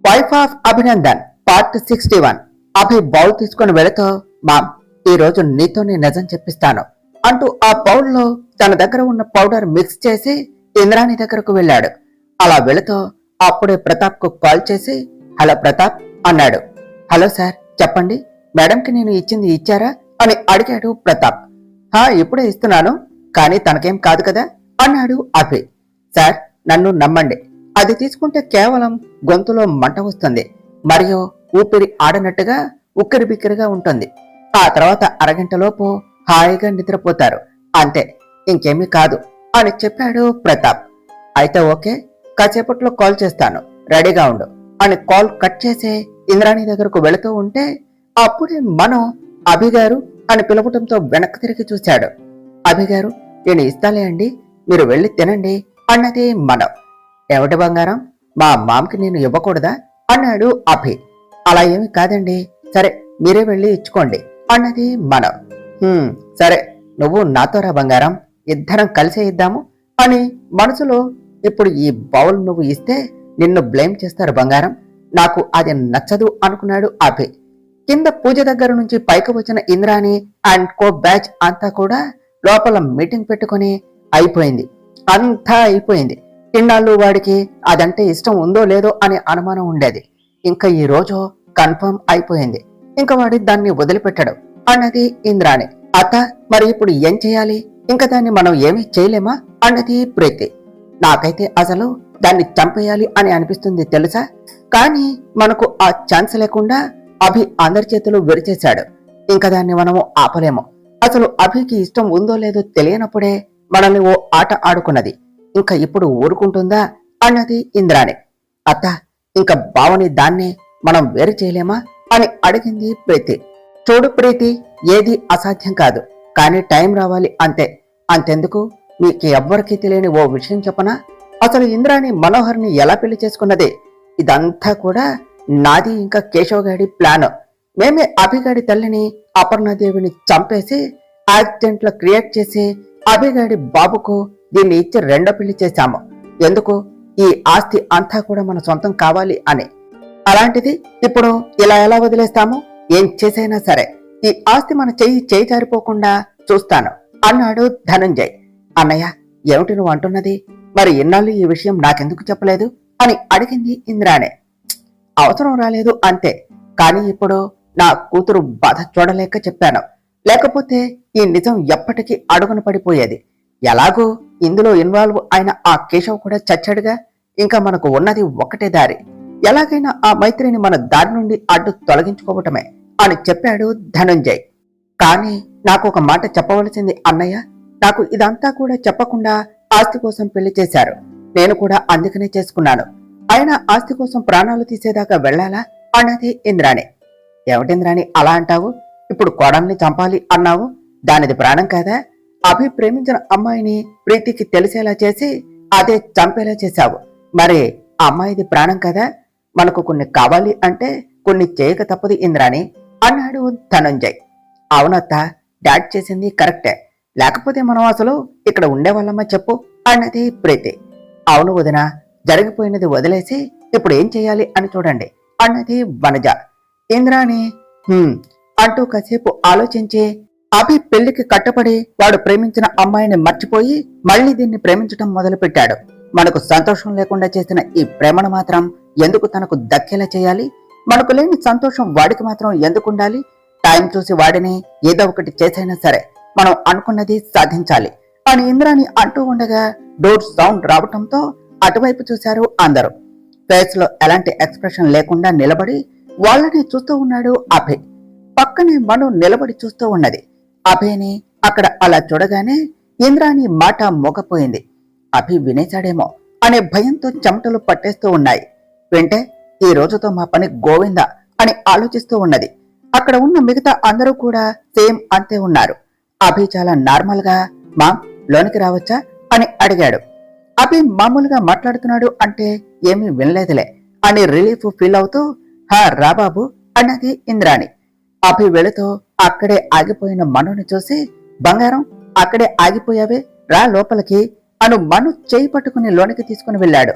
Wife of Abhinandan part 61. Abhi bowl తీసుకుని వెళుతూ, ma'am, ఈ రోజు నీతోనే నిజం చెప్పిస్తాను అంటూ ఆ బౌల్లో తన దగ్గర ఉన్న పౌడర్ మిక్స్ చేసి ఇంద్రాణి దగ్గరకు వెళ్ళాడు. అలా వెళుతూ అప్పుడే ప్రతాప్ కు కాల్ చేసి, హలో ప్రతాప్ అన్నాడు. హలో సార్, చెప్పండి, మేడంకి నేను ఇచ్చింది ఇచ్చారా అని అడిగాడు ప్రతాప్. ఇప్పుడే ఇస్తున్నాను, కానీ తనకేం కాదు కదా అన్నాడు అభి. సార్, నన్ను నమ్మండి, అది తీసుకుంటే కేవలం గొంతులో మంట వస్తుంది, మరియు ఊపిరి ఆడనట్టుగా ఉక్కిరి బిక్కిరిగా ఉంటుంది. ఆ తర్వాత అరగంటలోపు హాయిగా నిద్రపోతారు, అంతే, ఇంకేమీ కాదు అని చెప్పాడు ప్రతాప్. అయితే ఓకే, కాసేపట్లో కాల్ చేస్తాను, రెడీగా ఉండు అని కాల్ కట్ చేసి ఇంద్రాణి దగ్గరకు వెళుతూ ఉంటే అప్పుడే మనం అభిగారు అని పిలవటంతో వెనక్కి తిరిగి చూశాడు. అభిగారు, నేను ఇస్తాలే అండి, మీరు వెళ్ళి తినండి అన్నది మనం. ఏమిటి బంగారం, మా మామకి నేను ఇవ్వకూడదా అన్నాడు అభి. అలా ఏమి కాదండి, సరే మీరే వెళ్ళి ఇచ్చుకోండి అన్నది మనం. సరే, నువ్వు నాతో రా బంగారం, ఇద్దరం కలిసే ఇద్దాము అని మనసులో. ఇప్పుడు ఈ బౌల్ నువ్వు ఇస్తే నిన్ను బ్లేమ్ చేస్తారు బంగారం, నాకు అది నచ్చదు అనుకున్నాడు అభి. కింద పూజ దగ్గర నుంచి పైకి వచ్చిన ఇంద్రాణి అండ్ కో బ్యాచ్ అంతా కూడా లోపల మీటింగ్ పెట్టుకుని అయిపోయింది, అంతా అయిపోయింది. ఇన్నాళ్ళు వాడికి అదంటే ఇష్టం ఉందో లేదో అనే అనుమానం ఉండేది. ఇంకా ఈ రోజు కన్ఫర్మ్ అయిపోయింది, ఇంకా వాడి దాన్ని వదిలిపెట్టడు అన్నది ఇంద్రాణి. అత్త, మరి ఇప్పుడు ఏం చేయాలి, ఇంకా దాన్ని మనం ఏమీ చేయలేమా అన్నది ప్రీతి. నాకైతే అసలు దాన్ని చంపేయాలి అని అనిపిస్తుంది తెలుసా, కానీ మనకు ఆ ఛాన్స్ లేకుండా అభి అందరి చేతులు విరిచేశాడు, ఇంకా దాన్ని మనము ఆపలేము. అసలు అభికి ఇష్టం ఉందో లేదో తెలియనప్పుడే మనల్ని ఓ ఆట ఆడుకున్నది, ఇంకా ఇప్పుడు ఊరుకుంటుందా అన్నది ఇంద్రాణి. అత్త, ఇంకా బావని దాన్ని మనం వేరు చేయలేమా అని అడిగింది ప్రీతి. చూడు ప్రీతి, ఏది అసాధ్యం కాదు, కానీ టైం రావాలి అంతే. అంతెందుకు, మీకు ఎవ్వరికీ తెలియని ఓ విషయం చెప్పనా, అసలు ఇంద్రాణి మనోహర్ని ఎలా పెళ్లి చేసుకున్నది, ఇదంతా కూడా నాది ఇంకా కేశవ్ గాడి ప్లాన్. మేమే అభిగాడి తల్లిని అపర్ణాదేవిని చంపేసి యాక్సిడెంట్ లో క్రియేట్ చేసి అభిగాడి బాబుకు దీన్ని ఇచ్చి రెండో పెళ్లి చేశాము. ఎందుకు, ఈ ఆస్తి అంతా కూడా మన సొంతం కావాలి అని. అలాంటిది ఇప్పుడు ఇలా ఎలా వదిలేస్తాము, ఏం చేసైనా సరే ఈ ఆస్తి మన చెయ్యి జారిపోకుండా చూస్తాను అన్నాడు ధనంజయ్. అన్నయ్య, ఏమిటి నువ్వు అంటున్నది, మరి ఇన్నాళ్ళు ఈ విషయం నాకెందుకు చెప్పలేదు అని అడిగింది ఇంద్రాణి. అవసరం రాలేదు అంతే, కానీ ఇప్పుడు నా కూతురు బాధ చూడలేక చెప్పాను, లేకపోతే ఈ నిజం ఎప్పటికీ అడుగున పడిపోయేది. ఎలాగూ ఇందులో ఇన్వాల్వ్ అయిన ఆ కేశవ్ కూడా చచ్చాడుగా, ఇంకా మనకు ఉన్నది ఒకటే దారి, ఎలాగైనా ఆ మైత్రిని మన దారి నుండి అడ్డు తొలగించుకోవటమే అని చెప్పాడు ధనంజయ్. కానీ నాకు ఒక మాట చెప్పవలసింది అన్నయ్య, నాకు ఇదంతా కూడా చెప్పకుండా ఆస్తి కోసం పెళ్లి చేశారు, నేను కూడా అందుకనే చేసుకున్నాను, అయినా ఆస్తి కోసం ప్రాణాలు తీసేదాకా వెళ్లాలా అన్నది ఇంద్రాణి. ఏమిటింద్రాణి అలా అంటావు, ఇప్పుడు కోడల్ని చంపాలి అన్నావు, దానిది ప్రాణం కాదా, అభి ప్రేమించిన అమ్మాయిని ప్రీతికి తెలిసేలా చేసి అదే చంపేలా చేశావు, మరి అమ్మాయిది ప్రాణం కదా, మనకు కొన్ని కావాలి అంటే కొన్ని చేయక తప్పదు ఇంద్రాణి అన్నాడు ధనంజయ్. అవునత్త, డాడ్ చేసింది కరెక్టే, లేకపోతే మనం అసలు ఇక్కడ ఉండేవాళ్ళమ్మా చెప్పు అన్నది ప్రీతి. అవును వదిన, జరిగిపోయినది వదిలేసి ఇప్పుడు ఏం చేయాలి అని చూడండి అన్నది వనజ. ఇంద్రాణి అంటూ కాసేపు ఆలోచించి, అభి పెళ్లికి కట్టపడి వాడు ప్రేమించిన అమ్మాయిని మర్చిపోయి మళ్లీ దీన్ని ప్రేమించటం మొదలుపెట్టాడు. మనకు సంతోషం లేకుండా చేసిన ఈ ప్రేమను మాత్రం ఎందుకు తనకు దక్కేలా చేయాలి, మనకు లేని సంతోషం వాడికి మాత్రం ఎందుకుండాలి, టైం చూసి వాడిని ఏదో ఒకటి చేసైనా సరే మనం అనుకున్నది సాధించాలి అని ఇంద్రాణి అంటూ ఉండగా డోర్ సౌండ్ రావటంతో అటువైపు చూశారు అందరూ. ఫేస్ లో ఎలాంటి ఎక్స్ప్రెషన్ లేకుండా నిలబడి వాళ్ళని చూస్తూ ఉన్నాడు అభి. పక్కనే మను నిలబడి చూస్తూ ఉన్నది. అభిని అక్కడ అలా చూడగానే ఇంద్రాణి మాట మోగపోయింది. అభి వినేశాడేమో అనే భయంతో చెమటలు పట్టేస్తూ ఉన్నాయి. వింటే ఈ రోజుతో మా పని గోవిందా అని ఆలోచిస్తూ ఉన్నది. అక్కడ ఉన్న మిగతా అందరూ కూడా సేమ్ అంతే ఉన్నారు. అభి చాలా నార్మల్ గా, మామ్ లోనికి రావచ్చా అని అడిగాడు. అభి మామూలుగా మాట్లాడుతున్నాడు అంటే ఏమీ వినలేదులే అని రిలీఫ్ ఫీల్ అవుతూ, రా బాబు అన్నది ఇంద్రాణి. అభి వెళుతూ అక్కడే ఆగిపోయిన మనుని చూసి, బంగారం అక్కడే ఆగిపోయావే, రా లోపలికి అను మను చేయి పట్టుకుని లోనికి తీసుకుని వెళ్ళాడు.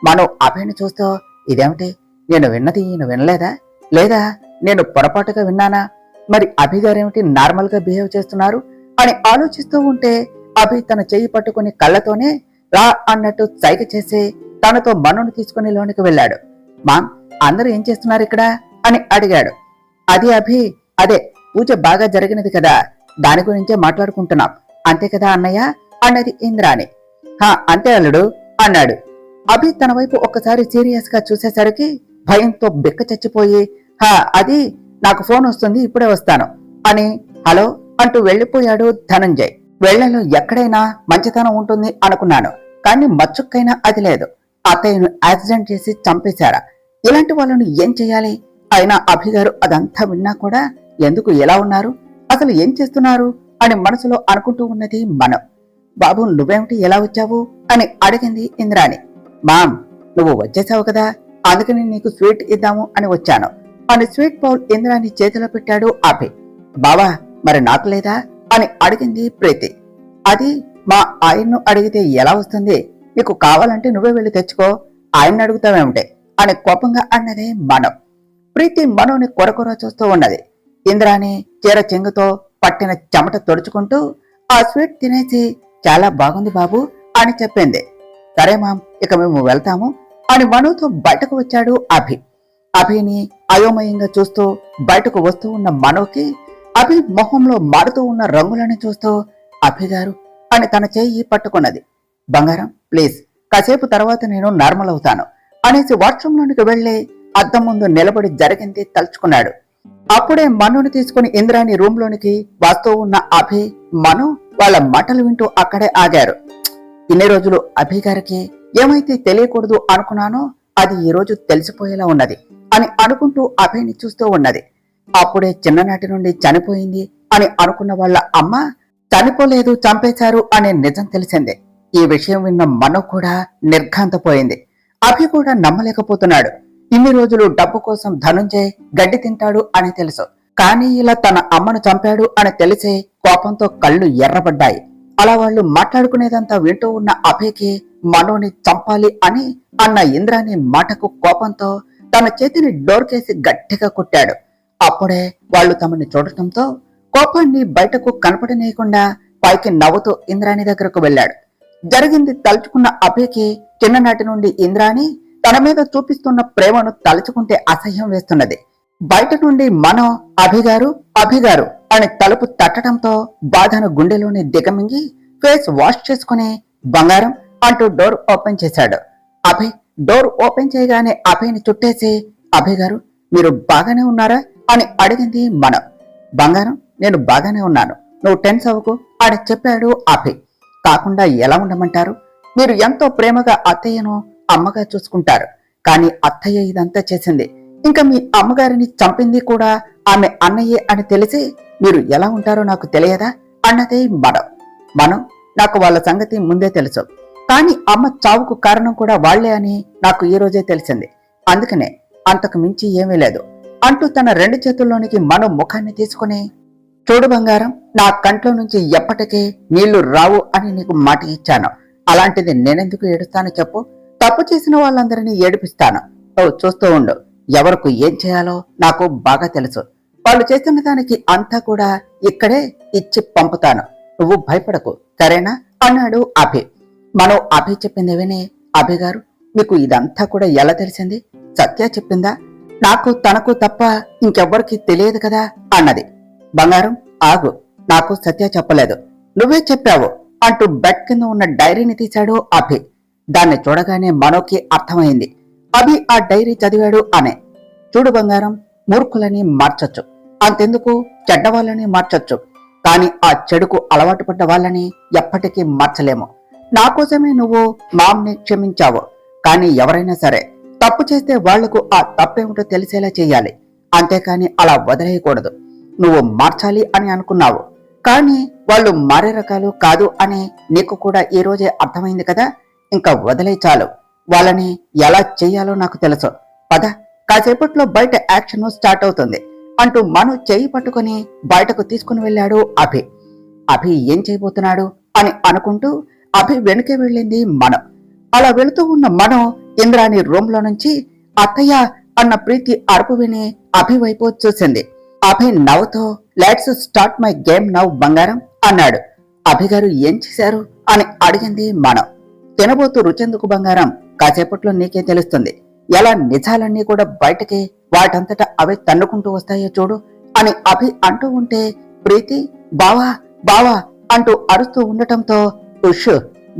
మను అభయని చూస్తూ, ఇదేమిటి నేను విన్నది ఈయన వినలేదా, లేదా నేను పొరపాటుగా విన్నానా? మరి అభి గారేమిటి నార్మల్ గా బిహేవ్ చేస్తున్నారు అని ఆలోచిస్తూ ఉంటే అభి తన చెయ్యి పట్టుకుని కళ్ళతోనే రా అన్నట్టు సైగ చేసి తనతో మనుని తీసుకుని లోనికి వెళ్ళాడు. మామ్, అందరూ ఏం చేస్తున్నారు ఇక్కడ అని అడిగాడు. అది అభి, అదే పూజ బాగా జరిగినది కదా, దాని గురించే మాట్లాడుకుంటున్నాం, అంతే కదా అన్నయ్య అన్నది ఇంద్రాణి. హా అంతే అల్లుడు అన్నాడు. అభి తన వైపు ఒక్కసారి సీరియస్ గా చూసేసరికి భయంతో బిక్క చచ్చిపోయి, హా అది నాకు ఫోన్ వస్తుంది, ఇప్పుడే వస్తాను అని హలో అంటూ వెళ్లిపోయాడు ధనంజయ్. వెళ్లలో ఎక్కడైనా మంచితనం ఉంటుంది అనుకున్నాను, కానీ మచ్చుక్కైనా అది లేదు. అత్తయ్యను యాక్సిడెంట్ చేసి చంపేశారా? ఇలాంటి వాళ్ళను ఏం చెయ్యాలి? అయినా అభిగారు అదంతా విన్నా కూడా ఎందుకు ఎలా ఉన్నారు, అసలు ఏం చేస్తున్నారు అని మనసులో అనుకుంటూ ఉన్నది మనం. బాబు నువ్వేమిటి ఎలా వచ్చావు అని అడిగింది ఇంద్రాణి. మామ్, నువ్వు వచ్చేసావు కదా, అందుకని నీకు స్వీట్ ఇద్దాము అని వచ్చాను అని స్వీట్ బౌల్ ఇంద్రాణి చేతిలో పెట్టాడు అభి. బావా మరి నాకు లేదా అని అడిగింది ప్రీతి. అది మా ఆయన్ను అడిగితే ఎలా వస్తుంది, నీకు కావాలంటే నువ్వే వెళ్ళి తెచ్చుకో, ఆయన్ని అడుగుతావేమిటే అని కోపంగా అన్నదే మనం. ప్రీతి మనోని కొరకొర చూస్తూ ఉన్నది. ఇంద్రాణి చీర చెంగుతో పట్టిన చెమట తొడుచుకుంటూ ఆ స్వీట్ తినేసి చాలా బాగుంది బాబు అని చెప్పింది. సరే మామ్, ఇక మేము వెళ్తాము అని మనోతో బయటకు వచ్చాడు అభి. అభిని అయోమయంగా చూస్తూ బయటకు వస్తూ ఉన్న మనోకి అభి మొహంలో మారుతూ ఉన్న రంగులను చూస్తూ అభిగారు అని తన చెయ్యి పట్టుకున్నది. బంగారం ప్లీజ్, కాసేపు తర్వాత నేను నార్మల్ అవుతాను అనేసి వాష్రూమ్ లోనికి వెళ్లి అద్దం ముందు నిలబడి జరిగింది తలుచుకున్నాడు. అప్పుడే మనుని తీసుకుని ఇంద్రాణి రూమ్ లోనికి వస్తూ ఉన్న అభి మను వాళ్ళ మాటలు వింటూ అక్కడే ఆగారు. ఇన్ని రోజులు అభి గారికి ఏమైతే తెలియకూడదు అనుకున్నానో అది ఈ రోజు తెలిసిపోయేలా ఉన్నది అని అనుకుంటూ అభిని చూస్తూ ఉన్నది. అప్పుడే చిన్ననాటి నుండి చనిపోయింది అని అనుకున్న వాళ్ళ అమ్మ చనిపోలేదు, చంపేశారు అనే నిజం తెలిసిందే. ఈ విషయం విన్న మను కూడా నిర్ఘాంతపోయింది. అభి కూడా నమ్మలేకపోతున్నాడు. ఇన్ని రోజులు డబ్బు కోసం ధనుంజయ్ గడ్డి తింటాడు అని తెలుసు, కానీ ఇలా తన అమ్మను చంపాడు అని తెలిసే కోపంతో కళ్ళు ఎర్రబడ్డాయి. అలా వాళ్ళు మాట్లాడుకునేదంతా వింటూ ఉన్న అభికి మనోని చంపాలి అని అన్న ఇంద్రాణి మాటకు కోపంతో తన చేతిని డోర్కేసి గట్టిగా కొట్టాడు. అప్పుడే వాళ్ళు తమని చూడటంతో కోపాన్ని బయటకు కనపడనీయకుండా పైకి నవ్వుతూ ఇంద్రాణి దగ్గరకు వెళ్ళాడు. జరిగింది తలుచుకున్న అభికి చిన్ననాటి నుండి ఇంద్రాణి తన మీద చూపిస్తున్న ప్రేమను తలుచుకుంటే అసహ్యం వేస్తున్నది. బయట నుండి మనో అభిగారు అభిగారు అని తలుపు తట్టడంతో బాధను గుండెలోని దిగమింగి ఫేస్ వాష్ చేసుకుని బంగారం అంటూ డోర్ ఓపెన్ చేశాడు. అభి డోర్ ఓపెన్ చేయగానే అభిని చుట్టేసి అభిగారు మీరు బాగానే ఉన్నారా అని అడిగింది మనం. బంగారం నేను బాగానే ఉన్నాను, నువ్వు టెన్స్ అవ్వకు అని చెప్పాడు అభి. కాకుండా ఎలా ఉండమంటారు, మీరు ఎంతో ప్రేమగా అత్తయ్యను అమ్మగా చూసుకుంటారు, కానీ అత్తయ్య ఇదంతా చేసింది, ఇంకా మీ అమ్మగారిని చంపింది కూడా ఆమె అన్నయ్యే అని తెలిసి మీరు ఎలా ఉంటారో నాకు తెలియదా అన్నదే మనం నాకు వాళ్ళ సంగతి ముందే తెలుసు, కానీ అమ్మ చావుకు కారణం కూడా వాళ్లే అని నాకు ఈ రోజే తెలిసింది, అందుకనే అంతకు మించి ఏమీ లేదు అంటూ తన రెండు చేతుల్లోనికి మనం ముఖాన్ని తీసుకుని చూడు బంగారం, నా కంట్లో నుంచి ఎప్పటికీ నీళ్లు రావు అని నీకు మాట ఇచ్చాను, అలాంటిది నేనెందుకు ఏడుస్తాను చెప్పు, తప్పు చేసిన వాళ్ళందరినీ ఏడిపిస్తాను, నువ్వు చూస్తూ ఉండు, ఎవరికి ఏం చేయాలో నాకు బాగా తెలుసు, వాళ్ళు చేస్తున్న దానికి అంతా కూడా ఇక్కడే ఇచ్చి పంపుతాను, నువ్వు భయపడకు సరేనా అన్నాడు అభి. మనం అభి చెప్పింది విని అభిగారు మీకు ఇదంతా కూడా ఎలా తెలిసింది, సత్య చెప్పిందా, నాకు తనకు తప్ప ఇంకెవ్వరికి తెలియదు కదా అన్నది. బంగారం ఆగు, నాకు సత్య చెప్పలేదు, నువ్వే చెప్పావు అంటూ బెడ్ కింద ఉన్న డైరీని తీశాడు అభి. దాన్ని చూడగానే మనోకి అర్థమైంది అభి ఆ డైరీ చదివాడు అనే. చూడు బంగారం, మూర్ఖులని మార్చొచ్చు, అంతెందుకు చెడ్డవాళ్ళని మార్చొచ్చు, కానీ ఆ చెడుకు అలవాటు పడ్డ వాళ్ళని ఎప్పటికీ మార్చలేము. నా కోసమే నువ్వు మామ్ని క్షమించావు, కానీ ఎవరైనా సరే తప్పు చేస్తే వాళ్లకు ఆ తప్పేమిటో తెలిసేలా చెయ్యాలి, అంతేకాని అలా వదిలేయకూడదు. నువ్వు మార్చాలి అని అనుకున్నావు, కానీ వాళ్ళు మారే రకాలు కాదు అని నీకు కూడా ఈ రోజే అర్థమైంది కదా, ఇంకా వదిలే చాలు, వాళ్ళని ఎలా చెయ్యాలో నాకు తెలుసు, పద కాసేపట్లో బయట యాక్షన్ స్టార్ట్ అవుతుంది అంటూ మను చెయ్యి పట్టుకుని బయటకు తీసుకుని వెళ్ళాడు అభి. అభి ఏం చేయబోతున్నాడు అని అనుకుంటూ అభి వెనుకే వెళ్ళింది మనం. అలా వెళుతూ ఉన్న మనం ఇంద్రాణి రూమ్ లో నుంచి అత్తయ్య అన్న ప్రీతి అరుపు విని అభి వైపు చూసింది. అభి నవ్వుతో let's start my game now బంగారం అన్నాడు. అభి గారు ఏం చేశారు అని అడిగింది మనం. తినబోతూ రుచెందుకు బంగారం, కాసేపట్లో నీకే తెలుస్తుంది. ఎలా నిజాలన్నీ కూడా బయటకి వాటంతటా అవే తన్నుకుంటూ వస్తాయో చూడు అని అభి అంటూ ఉంటే ప్రీతి బావా బావా అంటూ అరుస్తూ ఉండటంతో ఉష్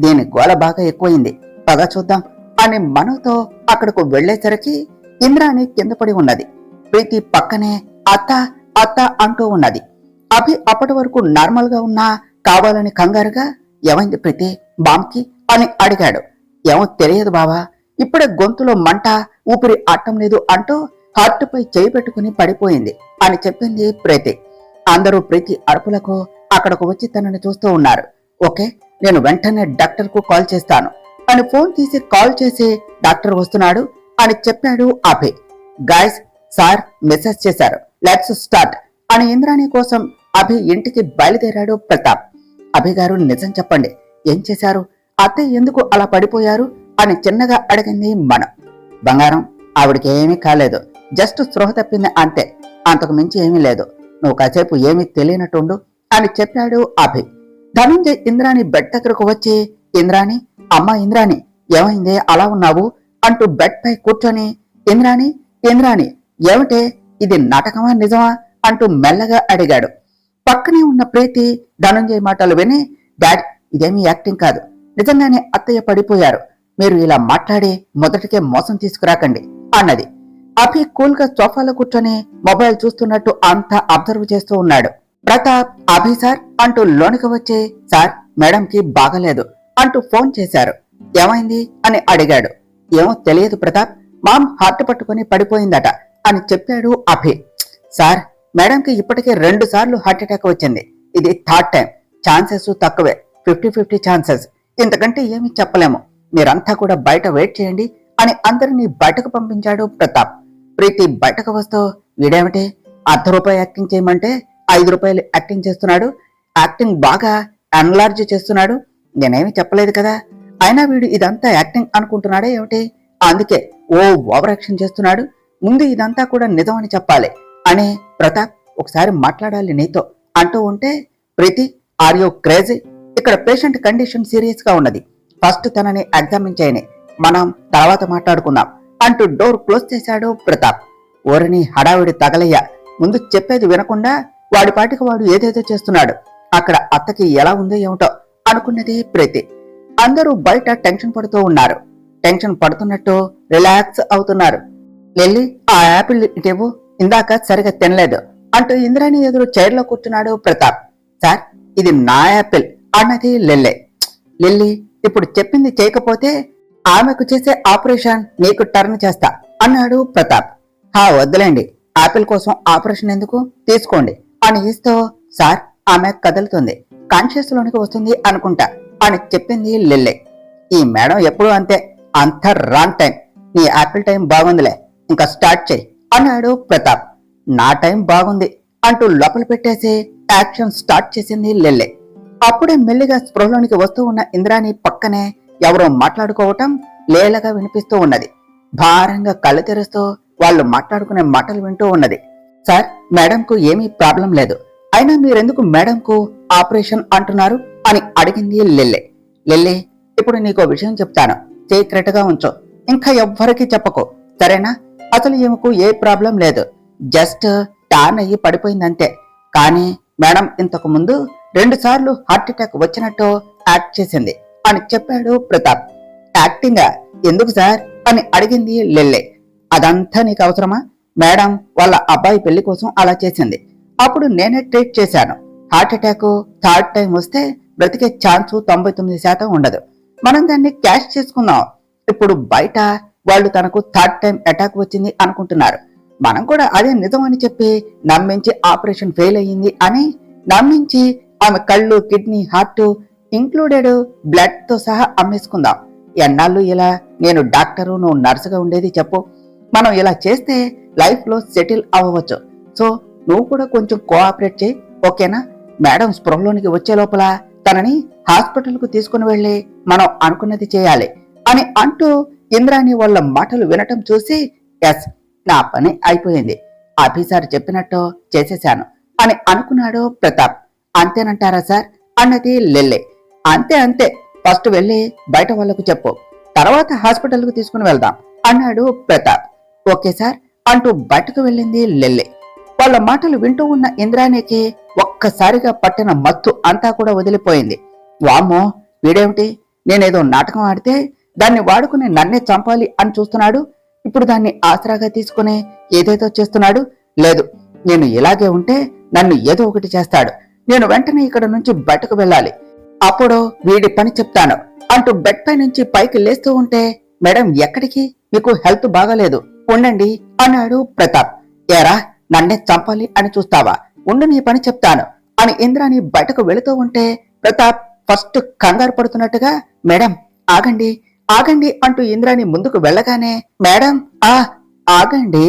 దీని గోల బాగా ఎక్కువైంది, పద చూద్దాం అని మనతో అక్కడకు వెళ్లేసరికి ఇంద్రాణి కింద పడి ఉన్నది. ప్రీతి పక్కనే అత్త అత్త అంటూ ఉన్నది. అభి అప్పటి వరకు నార్మల్ గా ఉన్నా కావాలని కంగారుగా ఏమైంది ప్రీతి బామ్కి అని అడిగాడు. ఏమో తెలియదు బావా, ఇప్పుడే గొంతులో మంట, ఊపిరి ఆడటం లేదు అంటూ హార్ట్ పై చేయి పెట్టుకుని పడిపోయింది అని చెప్పింది ప్రీతి. అందరూ ప్రీతి అరుపులకు అక్కడకు వచ్చి తనని చూస్తూ ఉన్నారు. ఓకే, నేను వెంటనే డాక్టర్ కు కాల్ చేస్తాను అని ఫోన్ తీసి కాల్ చేసి డాక్టర్ వస్తున్నాడు అని చెప్పాడు అభి. గాయస్ సార్ మెసేజ్ చేశారు, లెట్స్ స్టార్ట్ అని ఇంద్రాణి కోసం అభి ఇంటికి బయలుదేరాడు ప్రతాప్. అభి గారు నిజం చెప్పండి, ఏం చేశారు, అత్తయ్య ఎందుకు అలా పడిపోయారు అని చిన్నగా అడిగింది మనం. బంగారం ఆవిడికి ఏమీ కాలేదు, జస్ట్ స్పృహ తప్పింది అంతే, అంతకు మించి ఏమీ లేదు, నువ్వు కాసేపు ఏమీ తెలియనట్టుండు అని చెప్పాడు అభి. ధనంజయ్ ఇంద్రాణి బెడ్ దగ్గరకు వచ్చి ఇంద్రాణి అమ్మా ఇంద్రాణి ఏమైందే అలా ఉన్నావు అంటూ బెడ్ పై కూర్చొని ఇంద్రాణి ఇంద్రాణి ఏమిటే ఇది నాటకమా నిజమా అంటూ మెల్లగా అడిగాడు. పక్కనే ఉన్న ప్రీతి ధనంజయ్ మాటలు విని డాడ్ ఇదేమీ యాక్టింగ్ కాదు, నిజంగానే అత్తయ్య పడిపోయారు, మీరు ఇలా మాట్లాడి మొదటికే మోసం తీసుకురాకండి అన్నది. అభి కూల్ గా సోఫాలో కూర్చొని మొబైల్ చూస్తున్నట్టు అంతా అబ్జర్వ్ చేస్తూ ఉన్నాడు. ప్రతాప్ అభి సార్ అంటూ లోనికి వచ్చి సార్ మేడంకి బాగలేదు అంటూ ఫోన్ చేశారు, ఏమైంది అని అడిగాడు. ఏమో తెలియదు ప్రతాప్, మామ్ హార్ట్ పట్టుకుని పడిపోయిందట అని చెప్పాడు అభి. సార్ మేడంకి ఇప్పటికే 2 సార్లు హార్ట్ అటాక్ వచ్చింది, ఇది థర్డ్ టైం, ఛాన్సెస్ తక్కువే, 50-50 ఛాన్సెస్, ఇంతకంటే ఏమీ చెప్పలేము, మీరంతా కూడా బయట వెయిట్ చేయండి అని అందరినీ బయటకు పంపించాడు ప్రతాప్. ప్రీతి బయటకు వస్తూ వీడేమిటి ₹1 యాక్టింగ్ చేయమంటే ₹5 యాక్టింగ్ చేస్తున్నాడు, యాక్టింగ్ బాగా ఎన్లార్జ్ చేస్తున్నాడు, నేనేమి చెప్పలేదు కదా, అయినా వీడు ఇదంతా యాక్టింగ్ అనుకుంటున్నాడే ఏమిటి, అందుకే ఓవర్ యాక్షన్ చేస్తున్నాడు, ముందు ఇదంతా కూడా నిజమని చెప్పాలి అని ప్రతాప్ ఒకసారి మాట్లాడాలి నీతో అంటూ ఉంటే ప్రీతి ఆర్ యూ క్రేజీ, ఇక్కడ పేషెంట్ కండిషన్ సీరియస్ గా ఉన్నది, ఫస్ట్ తనని ఎగ్జామిన్ చేయని, మనం తర్వాత మాట్లాడుకుందాం అంటూ డోర్ క్లోజ్ చేశాడు ప్రతాప్. ఓరిని హడావిడి తగలయ్యా, ముందు చెప్పేది వినకుండా వాడి పాటికి వాడు ఏదేదో చేస్తున్నాడు, అక్కడ అత్తకి ఎలా ఉందో ఏమిటో అనుకున్నది ప్రీతి. అందరూ బయట టెన్షన్ పడుతూ ఉన్నారు. టెన్షన్ పడుతున్నట్టు రిలాక్స్ అవుతున్నారు. లెల్లి ఆ యాపిల్ ఇటేవు, ఇందాక సరిగా తినలేదు అంటూ ఇంద్రాణి ఎదురు చైర్లో కూర్చున్నాడు ప్రతాప్. సార్ ఇది నా యాపిల్ అన్నది లెల్లె. లిల్లీ ఇప్పుడు చెప్పింది చేయకపోతే ఆమెకు చేసే ఆపరేషన్ నీకు టర్న్ చేస్తా అన్నాడు ప్రతాప్. వద్దులేండి, ఆపిల్ కోసం ఆపరేషన్ ఎందుకు, తీసుకోండి అని ఇస్తూ సార్ ఆమె కదులుతుంది, కాన్షియస్ లోనికి వస్తుంది అనుకుంటా అని చెప్పింది లిల్లె. ఈ మేడం ఎప్పుడూ అంతే, అంత రాంగ్ టైం, నీ ఆపిల్ టైం బాగుందిలే, ఇంకా స్టార్ట్ చేయి అన్నాడు ప్రతాప్. నా టైం బాగుంది అంటూ లోపల పెట్టేసి యాక్షన్ స్టార్ట్ చేసింది లిల్లె. అప్పుడే మెల్లిగా స్పృహలోనికి వస్తూ ఉన్న ఇంద్రాణి పక్కనే ఎవరో మాట్లాడుకోవటం లేలగా వినిపిస్తూ ఉన్నది. భారంగా కళ్ళు తెరుస్తూ వాళ్ళు మాట్లాడుకునే మాటలు వింటూ ఉన్నది. సార్ మేడంకు ఏమీ ప్రాబ్లం లేదు, అయినా మీరెందుకు మేడంకు ఆపరేషన్ అంటున్నారు అని అడిగింది లిల్లె. లిల్లె ఇప్పుడు నీకో విషయం చెప్తాను, సీక్రెట్ గా ఉంచు, ఇంకా ఎవ్వరికీ చెప్పకు సరేనా, అసలు ఈమెకు ఏ ప్రాబ్లం లేదు, జస్ట్ టాన్ అయ్యి పడిపోయిందంతే, కానీ మేడం ఇంతకు ముందు 2 సార్లు హార్ట్ అటాక్ వచ్చినట్టు యాక్ట్ చేసింది అని చెప్పాడు ప్రతాప్. యాక్టింగా, ఎందుకు సార్ అని అడిగింది లిల్లె. అదంతా నీకు అవసరమా, మేడం వాళ్ళ అబ్బాయి పెళ్లి కోసం అలా చేసింది, అప్పుడు నేనే ట్రీట్ చేశాను, హార్ట్ అటాక్ థర్డ్ టైం వస్తే బ్రతికే ఛాన్స్ 99% ఉండదు, మనం దాన్ని క్యాష్ చేసుకుందాం, ఇప్పుడు బయట వాళ్ళు తనకు థర్డ్ టైం అటాక్ వచ్చింది అనుకుంటున్నారు, మనం కూడా అదే నిజం అని చెప్పి నమ్మించి ఆపరేషన్ ఫెయిల్ అయ్యింది అని నమ్మించి ఆమె కళ్ళు, కిడ్నీ, హార్ట్ ఇంక్లూడెడ్ బ్లడ్ తో సహా అమ్మేసుకుందాం. ఎన్నాళ్ళు ఇలా నేను డాక్టరు నువ్వు నర్సుగా ఉండేది చెప్పు, మనం ఇలా చేస్తే లైఫ్ లో సెటిల్ అవ్వవచ్చు, సో నువ్వు కూడా కొంచెం కోఆపరేట్ చేయి ఓకేనా, మేడం స్పృహలోనికి వచ్చే లోపల తనని హాస్పిటల్ కు తీసుకుని వెళ్లి మనం అనుకున్నది చేయాలి అని అంటూ ఇంద్రాణి వాళ్ళ మాటలు వినటం చూసి ఎస్ నా పని అయిపోయింది. ఆఫీసర్ చెప్పినట్టు చేసేశాను అని అనుకున్నాడు ప్రతాప్. అంతేనంటారా సార్ అన్నది లిల్లీ. అంతే అంతే, ఫస్ట్ వెళ్ళి బయట వాళ్లకు చెప్పు, తర్వాత హాస్పిటల్కు తీసుకుని వెళ్దాం అన్నాడు ప్రతాప్. ఓకే సార్ అంటూ బయటకు వెళ్ళింది లిల్లీ. వాళ్ళ మాటలు వింటూ ఉన్న ఇంద్రాణికి ఒక్కసారిగా పట్టిన మత్తు అంతా కూడా వదిలిపోయింది. వామ్మో, వీడేమిటి, నేనేదో నాటకం ఆడితే దాన్ని వాడుకుని నన్నే చంపాలి అని చూస్తున్నాడు, ఇప్పుడు దాన్ని ఆసరాగా తీసుకుని ఏదేదో చేస్తున్నాడు. లేదు, నేను ఇలాగే ఉంటే నన్ను ఏదో ఒకటి చేస్తాడు. నేను వెంటనే ఇక్కడ నుంచి బయటకు వెళ్ళాలి, అప్పుడు వీడి పని చెప్తాను అంటూ బెడ్ పై నుంచి పైకి లేస్తూ ఉంటే, మేడం ఎక్కడికి, మీకు హెల్త్ బాగాలేదు, ఉండండి అన్నాడు ప్రతాప్. ఏరా, నన్నే చంపాలి అని చూస్తావా, ఉండు నీ పని చెప్తాను అని ఇంద్రాణి బయటకు వెళుతూ ఉంటే, ప్రతాప్ ఫస్ట్ కంగారు పడుతున్నట్టుగా మేడం ఆగండి ఆగండి అంటూ ఇంద్రాణి ముందుకు వెళ్ళగానే, మేడం ఆగండి,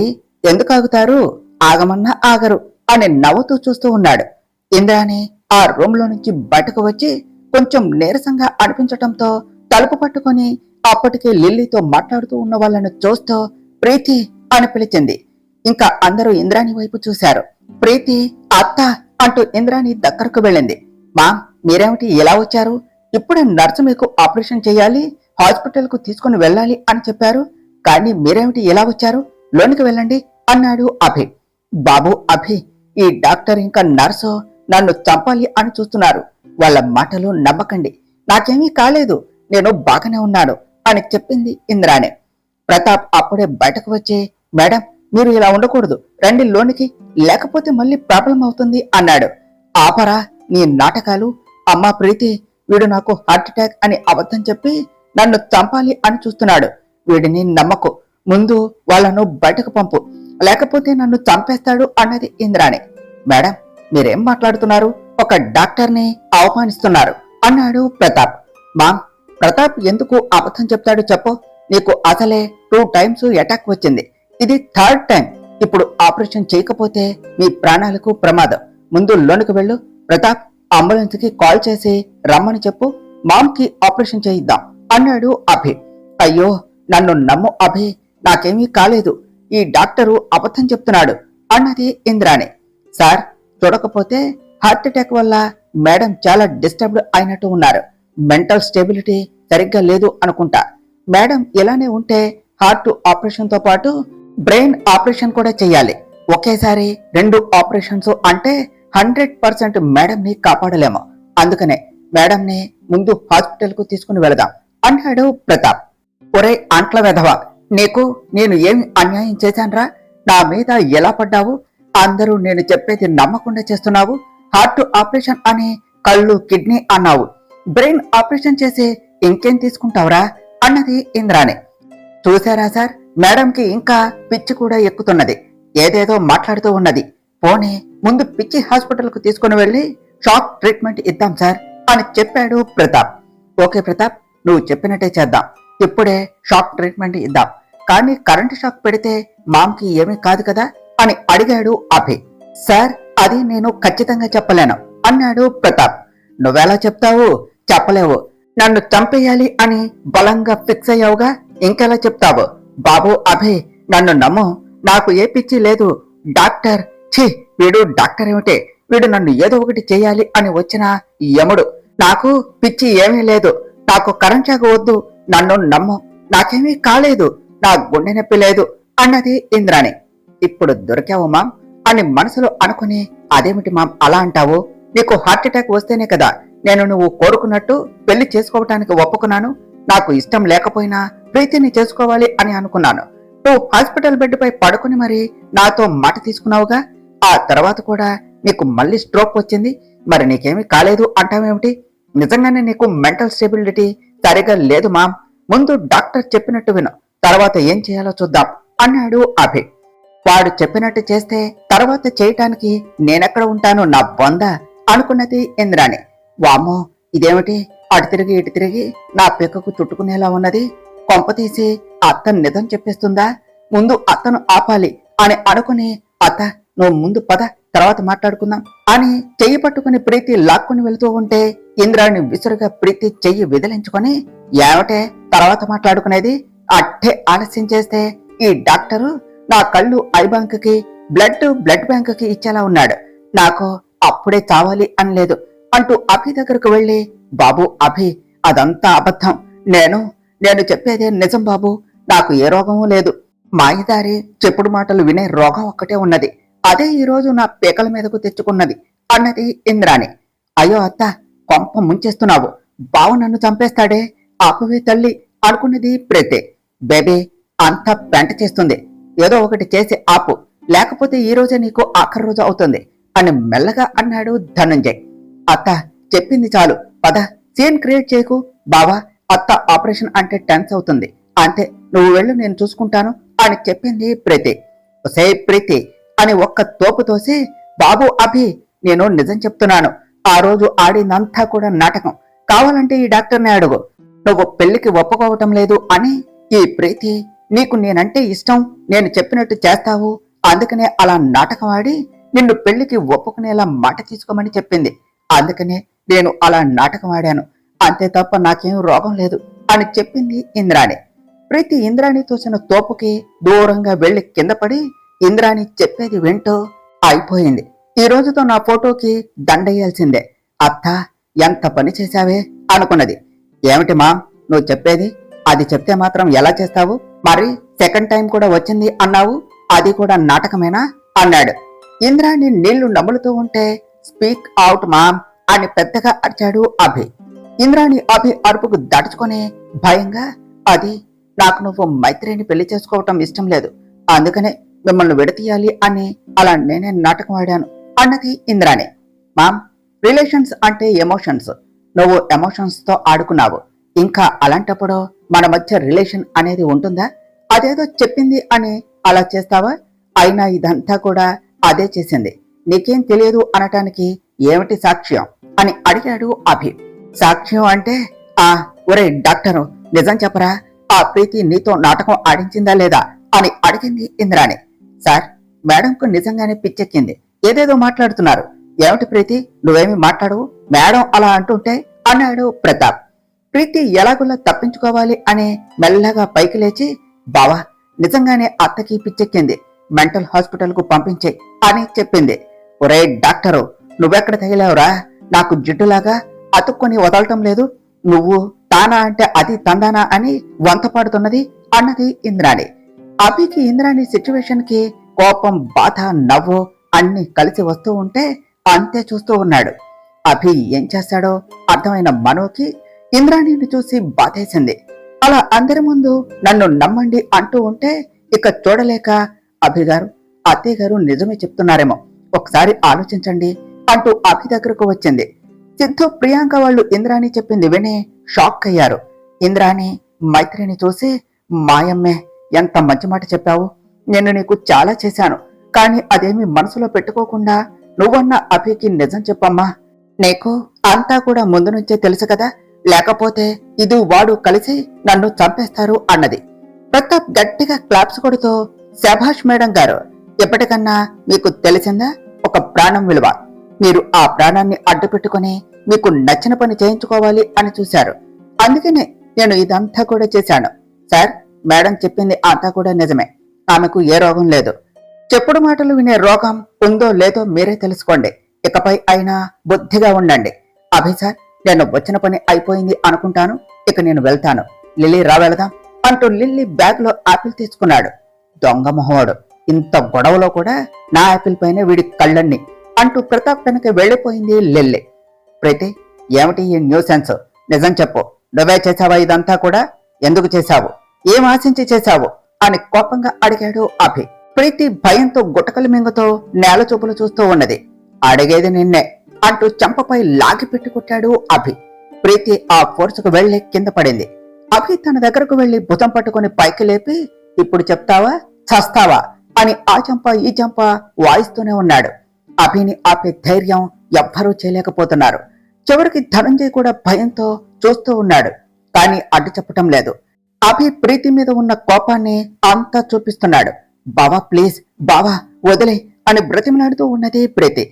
ఎందుకు ఆగుతారు, ఆగమన్నా ఆగరు అని నవ్వుతూ చూస్తూ ఉన్నాడు. ఇంద్రాణి ఆ రూమ్ లో నుంచి బయటకు వచ్చి కొంచెం నీరసంగా అనిపించటంతో తలుపు పట్టుకొని అప్పటికే లిల్లీతో మాట్లాడుతూ ఉన్న వాళ్ళను చూస్తూ ప్రీతి అని పిలిచింది. ఇంకా అందరూ ఇంద్రాణి వైపు చూశారు. ప్రీతి అత్త అంటూ ఇంద్రాణి దగ్గరకు వెళ్ళింది. మా మీరేమిటి ఇలా వచ్చారు, ఇప్పుడే నర్సు మీకు ఆపరేషన్ చేయాలి, హాస్పిటల్ కు తీసుకుని వెళ్ళాలి అని చెప్పారు, కానీ మీరేమిటి ఇలా వచ్చారు, లోనికి వెళ్ళండి అన్నాడు అభి. బాబు అభి, ఈ డాక్టర్ ఇంకా నర్సు నన్ను చంపాలి అని చూస్తున్నారు, వాళ్ళ మాటలు నమ్మకండి, నాకేమీ కాలేదు, నేను బాగానే ఉన్నాను అని చెప్పింది ఇంద్రాణి. ప్రతాప్ అప్పుడే బయటకు వచ్చి, మేడం మీరు ఇలా ఉండకూడదు, రండి లోనికి, లేకపోతే మళ్ళీ ప్రాబ్లం అవుతుంది అన్నాడు. ఆపరా నీ నాటకాలు, అమ్మా ప్రీతి, వీడు నాకు హార్ట్ అటాక్ అని అబద్ధం చెప్పి నన్ను చంపాలి అని చూస్తున్నాడు, వీడిని నమ్మకు, ముందు వాళ్ళను బయటకు పంపు, లేకపోతే నన్ను చంపేస్తాడు అన్నది ఇంద్రాణి. మేడం మీరేం మాట్లాడుతున్నారు, ఒక డాక్టర్ని అవమానిస్తున్నారు అన్నాడు ప్రతాప్. మామ్, ప్రతాప్ ఎందుకు అబద్ధం చెప్తాడు చెప్పు, నీకు అసలే 2 times అటాక్ వచ్చింది, ఇది 3rd time, ఇప్పుడు ఆపరేషన్ చేయకపోతే మీ ప్రాణాలకు ప్రమాదం, ముందు లోనికి వెళ్ళు, ప్రతాప్ అంబులెన్స్ కి కాల్ చేసి రమ్మని చెప్పు, మామ్ కి ఆపరేషన్ చేయిద్దాం అన్నాడు అభి. అయ్యో నన్ను నమ్ము అభి, నాకేమీ కాలేదు, ఈ డాక్టరు అబద్ధం చెప్తున్నాడు అన్నది ఇంద్రాణి. సార్ చూడకపోతే హార్ట్ అటాక్ వల్ల మేడం చాలా డిస్టర్బ్డ్ అయినట్టు ఉన్నారు, మెంటల్ స్టెబిలిటీ సరిగ్గా లేదు అనుకుంటా, మేడం ఇలానే ఉంటే హార్ట్ ఆపరేషన్ తో పాటు బ్రెయిన్ ఆపరేషన్ కూడా చెయ్యాలి, ఒకేసారి 2 ఆపరేషన్స్ అంటే 100% మేడం ని కాపాడలేము, అందుకనే మేడం ని ముందు హాస్పిటల్ కు తీసుకుని వెళదాం అన్నాడు ప్రతాప్. ఒరే అంట్ల వెధవ, నీకు నేను ఏమి అన్యాయం చేశాన్రా, నా మీద ఎలా పడ్డావు, అందరూ నేను చెప్పేది నమ్మకుండా చేస్తున్నావు, హార్ట్ ఆపరేషన్ అని కళ్ళు కిడ్నీ అన్నావు, బ్రెయిన్ ఆపరేషన్ చేసి ఇంకేం తీసుకుంటావురా అన్నది ఇంద్రాణి. చూసారా సార్, మేడంకి ఇంకా పిచ్చి కూడా ఎక్కుతున్నది, ఏదేదో మాట్లాడుతూ ఉన్నది, పోనీ ముందు పిచ్చి హాస్పిటల్ కు తీసుకుని వెళ్లి షాక్ ట్రీట్మెంట్ ఇద్దాం సార్ అని చెప్పాడు ప్రతాప్. ఓకే ప్రతాప్, నువ్వు చెప్పినట్టే చేద్దాం, ఇప్పుడే షాక్ ట్రీట్మెంట్ ఇద్దాం, కానీ కరెంట్ షాక్ పెడితే మామ్కి ఏమీ కాదు కదా అని అడిగాడు అభి. సార్ అది నేను ఖచ్చితంగా చెప్పలేను అన్నాడు ప్రతాప్. నువ్వెలా చెప్తావు, చెప్పలేవు, నన్ను చంపేయాలి అని బలంగా ఫిక్స్ అయ్యావుగా, ఇంకెలా చెప్తావు, బాబు అభి నన్ను నమ్ము, నాకు ఏ పిచ్చి లేదు, డాక్టర్ ఛీ వీడు డాక్టర్ ఏమిటే, వీడు నన్ను ఏదో ఒకటి చేయాలి అని వచ్చిన యముడు, నాకు పిచ్చి ఏమీ లేదు, నాకు కరెంట్ షాక్ వద్దు, నన్ను నమ్ము, నాకేమీ కాలేదు, నా గుండె నొప్పి లేదు అన్నది ఇంద్రాణి. ఇప్పుడు దొరికావు మామ్ అని మనసులో అనుకుని, అదేమిటి మామ్ అలా అంటావు, నీకు హార్ట్ అటాక్ వస్తేనే కదా నేను నువ్వు కోరుకున్నట్టు పెళ్లి చేసుకోవటానికి ఒప్పుకున్నాను, నాకు ఇష్టం లేకపోయినా ప్రీతిని చేసుకోవాలి అని అనుకున్నాను, నువ్వు హాస్పిటల్ బెడ్ పై పడుకుని మరి నాతో మాట తీసుకున్నావుగా, ఆ తర్వాత కూడా నీకు మళ్ళీ స్ట్రోక్ వచ్చింది, మరి నీకేమీ కాలేదు అంటావేమిటి, నిజంగానే నీకు మెంటల్ స్టెబిలిటీ సరిగా లేదు మామ్, ముందు డాక్టర్ చెప్పినట్టు విను, తర్వాత ఏం చేయాలో చూద్దాం అన్నాడు అభి. వాడు చెప్పినట్టు చేస్తే తర్వాత చేయటానికి నేనెక్కడ ఉంటాను నా బొంద అనుకున్నది ఇంద్రాణి. వామ్మో ఇదేమిటి, అటు తిరిగి ఇటు తిరిగి నా పిక్కకు చుట్టుకునేలా ఉన్నది, కొంపతీసి అత్త నిజం చెప్పేస్తుందా, ముందు అత్తను ఆపాలి అని అనుకుని, అత్త నువ్వు ముందు పద తర్వాత మాట్లాడుకుందాం అని చెయ్యి పట్టుకుని ప్రీతి లాక్కుని వెళుతూ ఉంటే ఇంద్రాణి విసురుగా ప్రీతి చెయ్యి విదిలించుకొని, ఏమిటే తర్వాత మాట్లాడుకునేది, అట్టే ఆలస్యం చేస్తే ఈ డాక్టరు నా కళ్ళు ఐ బ్యాంకుకి, బ్లడ్ బ్యాంకుకి ఇచ్చేలా ఉన్నాడు. నాకు అప్పుడే చావాలి అనలేదు అంటూ అభి దగ్గరకు వెళ్ళి, బాబు అభి, అదంతా అబద్ధం. నేను చెప్పేదే నిజం బాబు. నాకు ఏ రోగమూ లేదు. మాయదారి చెప్పుడు మాటలు వినే రోగం ఒక్కటే ఉన్నది. అదే ఈ రోజు నా పీకల మీదకు తెచ్చుకున్నది అన్నది ఇంద్రాణి. అయ్యో అత్త, కొంప ముంచేస్తున్నావు. బావ నన్ను చంపేస్తాడే, ఆపవే తల్లి అనుకున్నది ప్రీతి. బేబీ, అంతా పెంట చేస్తుంది. ఏదో ఒకటి చేసి ఆపు, లేకపోతే ఈ రోజే నీకు ఆఖరి రోజు అవుతుంది అని మెల్లగా అన్నాడు ధనంజయ్. అత్త, చెప్పింది చాలు, పద, సీన్ క్రియేట్ చేయకు. బావా, అత్త ఆపరేషన్ అంటే టెన్స్ అవుతుంది. అంతే, నువ్వు వెళ్ళు, నేను చూసుకుంటాను అని చెప్పింది ప్రీతి. సే ప్రీతి అని ఒక్క తోపు తోసి, బాబు అభి, నేను నిజం చెప్తున్నాను. ఆ రోజు ఆడిందంతా కూడా నాటకం. కావాలంటే ఈ డాక్టర్ని అడుగు. నువ్వు పెళ్లికి ఒప్పుకోవటం లేదు అని ఈ ప్రీతి, నీకు నేనంటే ఇష్టం, నేను చెప్పినట్టు చేస్తావు, అందుకనే అలా నాటకం ఆడి నిన్ను పెళ్లికి ఒప్పుకునేలా మాట తీసుకోమని చెప్పింది. అందుకనే నేను అలా నాటకం ఆడాను, అంతే తప్ప నాకేం రోగం లేదు అని చెప్పింది ఇంద్రాణి. ప్రీతి ఇంద్రాణి తోసిన తోపుకి దూరంగా వెళ్లి కింద పడి, ఇంద్రాణి చెప్పేది వింటూ, అయిపోయింది, ఈ రోజుతో నా ఫోటోకి దండయ్యాల్సిందే. అత్త, ఎంత పని చేశావే అనుకున్నది. ఏమిటి మా నువ్వు చెప్పేది? అది చెప్తే మాత్రం ఎలా చేస్తావు? మరి సెకండ్ టైం కూడా వచ్చింది అన్నావు, అది కూడా నాటకమేనా అన్నాడు. ఇంద్రాణి నీళ్లు నమ్ములుతూ ఉంటే, స్పీక్ అవుట్ మామ్ అని పెద్దగా అరిచాడు అభి. ఇంద్రాణి అభి అరుపుకు దడుచుకొని భయంగా, అది, నాకు నువ్వు మైత్రిని పెళ్లి చేసుకోవటం ఇష్టం లేదు, అందుకనే మిమ్మల్ని విడతీయాలి అని అలా నేనే నాటకం ఆడాను అన్నది ఇంద్రాణి. మామ్, రిలేషన్స్ అంటే ఎమోషన్స్. నువ్వు ఎమోషన్స్ తో ఆడుకున్నావు. ఇంకా అలాంటప్పుడు మన మధ్య రిలేషన్ అనేది ఉంటుందా? అదేదో చెప్పింది అని అలా చేస్తావా? అయినా ఇదంతా కూడా అదే చేసింది. నీకేం తెలియదు అనటానికి ఏమిటి సాక్ష్యం అని అడిగాడు అభి. సాక్ష్యం అంటే, ఒరే డాక్టరు, నిజం చెప్పరా, ఆ ప్రీతి నీతో నాటకం ఆడించిందా లేదా అని అడిగింది ఇంద్రాణి. సార్, మేడంకు నిజంగానే పిచ్చెక్కింది, ఏదేదో మాట్లాడుతున్నారు. ఏమిటి ప్రీతి, నువ్వేమి మాట్లాడవు, మేడం అలా అంటుంటే అన్నాడు ప్రతాప్. ప్రీతి ఎలాగులా తప్పించుకోవాలి అని మెల్లగా పైకి లేచి, బావా, నిజంగానే అత్తకి పిచ్చెక్కింది, మెంటల్ హాస్పిటల్ కు పంపించే అని చెప్పింది. ఒరే డాక్టరు, నువ్వెక్కడ తగిలావురా, నాకు జిడ్డులాగా అతుక్కొని వదలటం లేదు. నువ్వు తానా అంటే అది తందానా అని వంతపాడుతున్నది అన్నది ఇంద్రాణి. అభికి ఇంద్రాణి సిచ్యువేషన్ కి కోపం, బాధ, నవ్వు అన్ని కలిసి వస్తూ ఉంటే అంతే చూస్తూ ఉన్నాడు. అభి ఏం చేస్తాడో అర్థమైన మనోకి ఇంద్రాణిని చూసి బాధేసింది. అలా అందరి ముందు నన్ను నమ్మండి అంటూ ఉంటే ఇక చూడలేక, అభిగారు, అత్తయ్య గారు నిజమే చెప్తున్నారేమో, ఒకసారి ఆలోచించండి అంటూ అభి దగ్గరకు వచ్చింది. సిద్ధు, ప్రియాంక వాళ్ళు ఇంద్రాణి చెప్పింది విని షాక్ అయ్యారు. ఇంద్రాణి మైత్రిని చూసి, మాయమ్మే, ఎంత మంచి మాట చెప్పావు. నేను నీకు చాలా చేశాను, కానీ అదేమి మనసులో పెట్టుకోకుండా నువ్వన్న అభికి నిజం చెప్పమ్మా. నీకు అంతా కూడా ముందు నుంచే తెలుసు కదా, లేకపోతే ఇది వాడు కలిసి నన్ను చంపేస్తారు అన్నది. ప్రతాప్ గట్టిగా క్లాప్స్ కొడుతూ, శభాష్ మేడం గారు, ఎప్పటికన్నా మీకు తెలిసిందా ఒక ప్రాణం విలువ. మీరు ఆ ప్రాణాన్ని అడ్డు పెట్టుకుని మీకు నచ్చిన పని చేయించుకోవాలి అని చూశారు. అందుకనే నేను ఇదంతా కూడా చేశాను. సార్, మేడం చెప్పింది అంతా కూడా నిజమే. ఆమెకు ఏ రోగం లేదు. చెప్పుడు మాటలు వినే రోగం ఉందో లేదో మీరే తెలుసుకోండి. ఇకపై అయినా బుద్ధిగా ఉండండి. అభి సార్, నేను వచ్చిన పని అయిపోయింది అనుకుంటాను, ఇక నేను వెళ్తాను. లిల్లీ, రా వెళదాం అంటూ లిల్లీ బ్యాగ్ లో ఆపిల్ తీసుకున్నాడు. దొంగ మొహోడు, ఇంత గొడవలో కూడా నా ఆపిల్ పైన వీడి కళ్ళన్ని అంటూ ప్రతాప్ వెనక వెళ్లిపోయింది లిల్లీ. ప్రీతి, ఏమిటి ఈ న్యూసెన్స్? నిజం చెప్పు, నువ్వే చేశావా ఇదంతా కూడా? ఎందుకు చేశావు? ఏం ఆశించి చేశావు అని కోపంగా అడిగాడు అభి. ప్రీతి భయంతో గుటకలు మింగుతో నేల చూపులు చూస్తూ ఉన్నది. అడిగేది నిన్నే అంటూ చంపపై లాగి పెట్టుకుంటాడు అభి. ప్రీతి ఆ ఫోర్సుకు వెళ్లి కింద పడింది. అభి తన దగ్గరకు వెళ్లి భుజం పట్టుకుని పైకి లేపి, ఇప్పుడు చెప్తావా చస్తావా అని ఆ చంప ఈ చంప వాయిస్తూనే ఉన్నాడు. అభిని ఆపే ధైర్యం ఎవ్వరూ చేయలేకపోతున్నారు. చివరికి ధనంజయ్ కూడా భయంతో చూస్తూ ఉన్నాడు, కానీ అడ్డు చెప్పటం లేదు. అభి ప్రీతి మీద ఉన్న కోపాన్ని అంతా చూపిస్తున్నాడు. బావా ప్లీజ్, బావా వదిలే అని బ్రతిమలాడుతూ ఉన్నది ప్రీతి.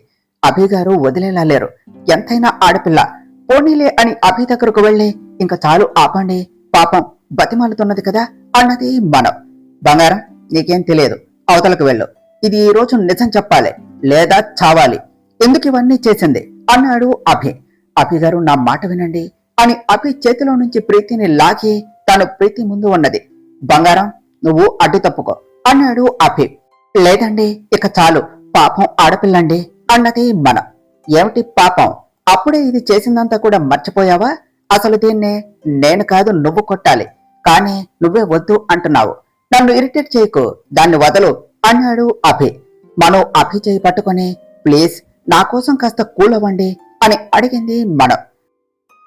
అభి గారు వదిలేలా లేరు, ఎంతైనా ఆడపిల్ల, పోనీలే అని అభి దగ్గరకు వెళ్లి, ఇంకా చాలు ఆపండి, పాపం బతిమాలుతున్నది కదా అన్నది మనం. బంగారం, నీకేం తెలియదు, అవతలకు వెళ్ళు. ఇది ఈ రోజు నిజం చెప్పాలి లేదా చావాలి. ఎందుకు ఇవన్నీ చేసింది అన్నాడు అభి. అభి గారు నా మాట వినండి అని అభి చేతిలో నుంచి ప్రీతిని లాగి తను ప్రీతి ముందు ఉన్నది. బంగారం, నువ్వు అడ్డు తప్పుకో అన్నాడు అభి. లేదండి, ఇక చాలు, పాపం ఆడపిల్లండి అన్నది మన. ఏమిటి పాపం? అప్పుడే ఇది చేసిందంతా కూడా మర్చిపోయావా? అసలు దీన్నే నేను కాదు నువ్వు కొట్టాలి, కానీ నువ్వే వద్దు అంటున్నావు. నన్ను ఇరిటేట్ చేయకు, దాన్ని వదలు అన్నాడు అభి. మనం అభి చేయి పట్టుకొని ప్లీజ్ నా కోసం కాస్త కూల్ అవ్వండి అని అడిగింది మనం.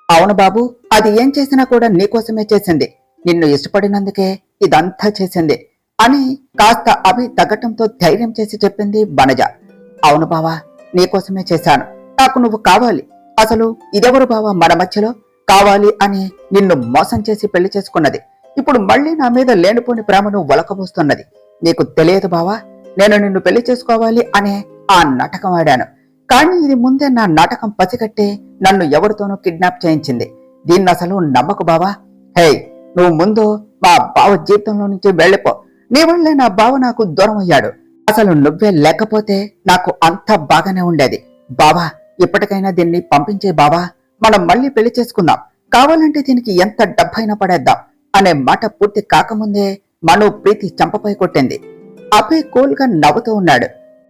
అవును బాబు, అది ఏం చేసినా కూడా నీకోసమే చేసింది, నిన్ను ఇష్టపడినందుకే ఇదంతా చేసింది అని కాస్త అభి తగ్గటంతో ధైర్యం చేసి చెప్పింది వనజ. అవును బావా, నీకోసమే చేశాను, నాకు నువ్వు కావాలి. అసలు ఇదెవరు బావా మన మధ్యలో కావాలి అని నిన్ను మోసం చేసి పెళ్లి చేసుకున్నది, ఇప్పుడు మళ్ళీ నా మీద లేనిపోని ప్రేమను ఒలకబోస్తున్నది. నీకు తెలియదు బావా, నేను నిన్ను పెళ్లి చేసుకోవాలి అనే ఆ నాటకం ఆడాను, కానీ ఇది ముందే నా నాటకం పసిగట్టి నన్ను ఎవరితోనూ కిడ్నాప్ చేయించింది. దీన్ని అసలు నమ్మకు బావా. హే, నువ్వు ముందు మా బావ జీవితంలో నుంచి వెళ్ళిపో. నీ వల్లే నా బావ నాకు దూరం అయ్యాడు. అసలు నువ్వే లేకపోతే నాకు అంతా బాగానే ఉండేది. బావా, ఇప్పటికైనా దీన్ని పంపించే బావా, మనం మళ్ళీ పెళ్లి చేసుకుందాం, కావాలంటే దీనికి ఎంత డబ్బైనా పడేద్దాం అనే మాట పూర్తి కాకముందే మను ప్రీతి చంపపై కొట్టింది. అభి కూల్ గా నవ్వుతూ ఉన్నాడు.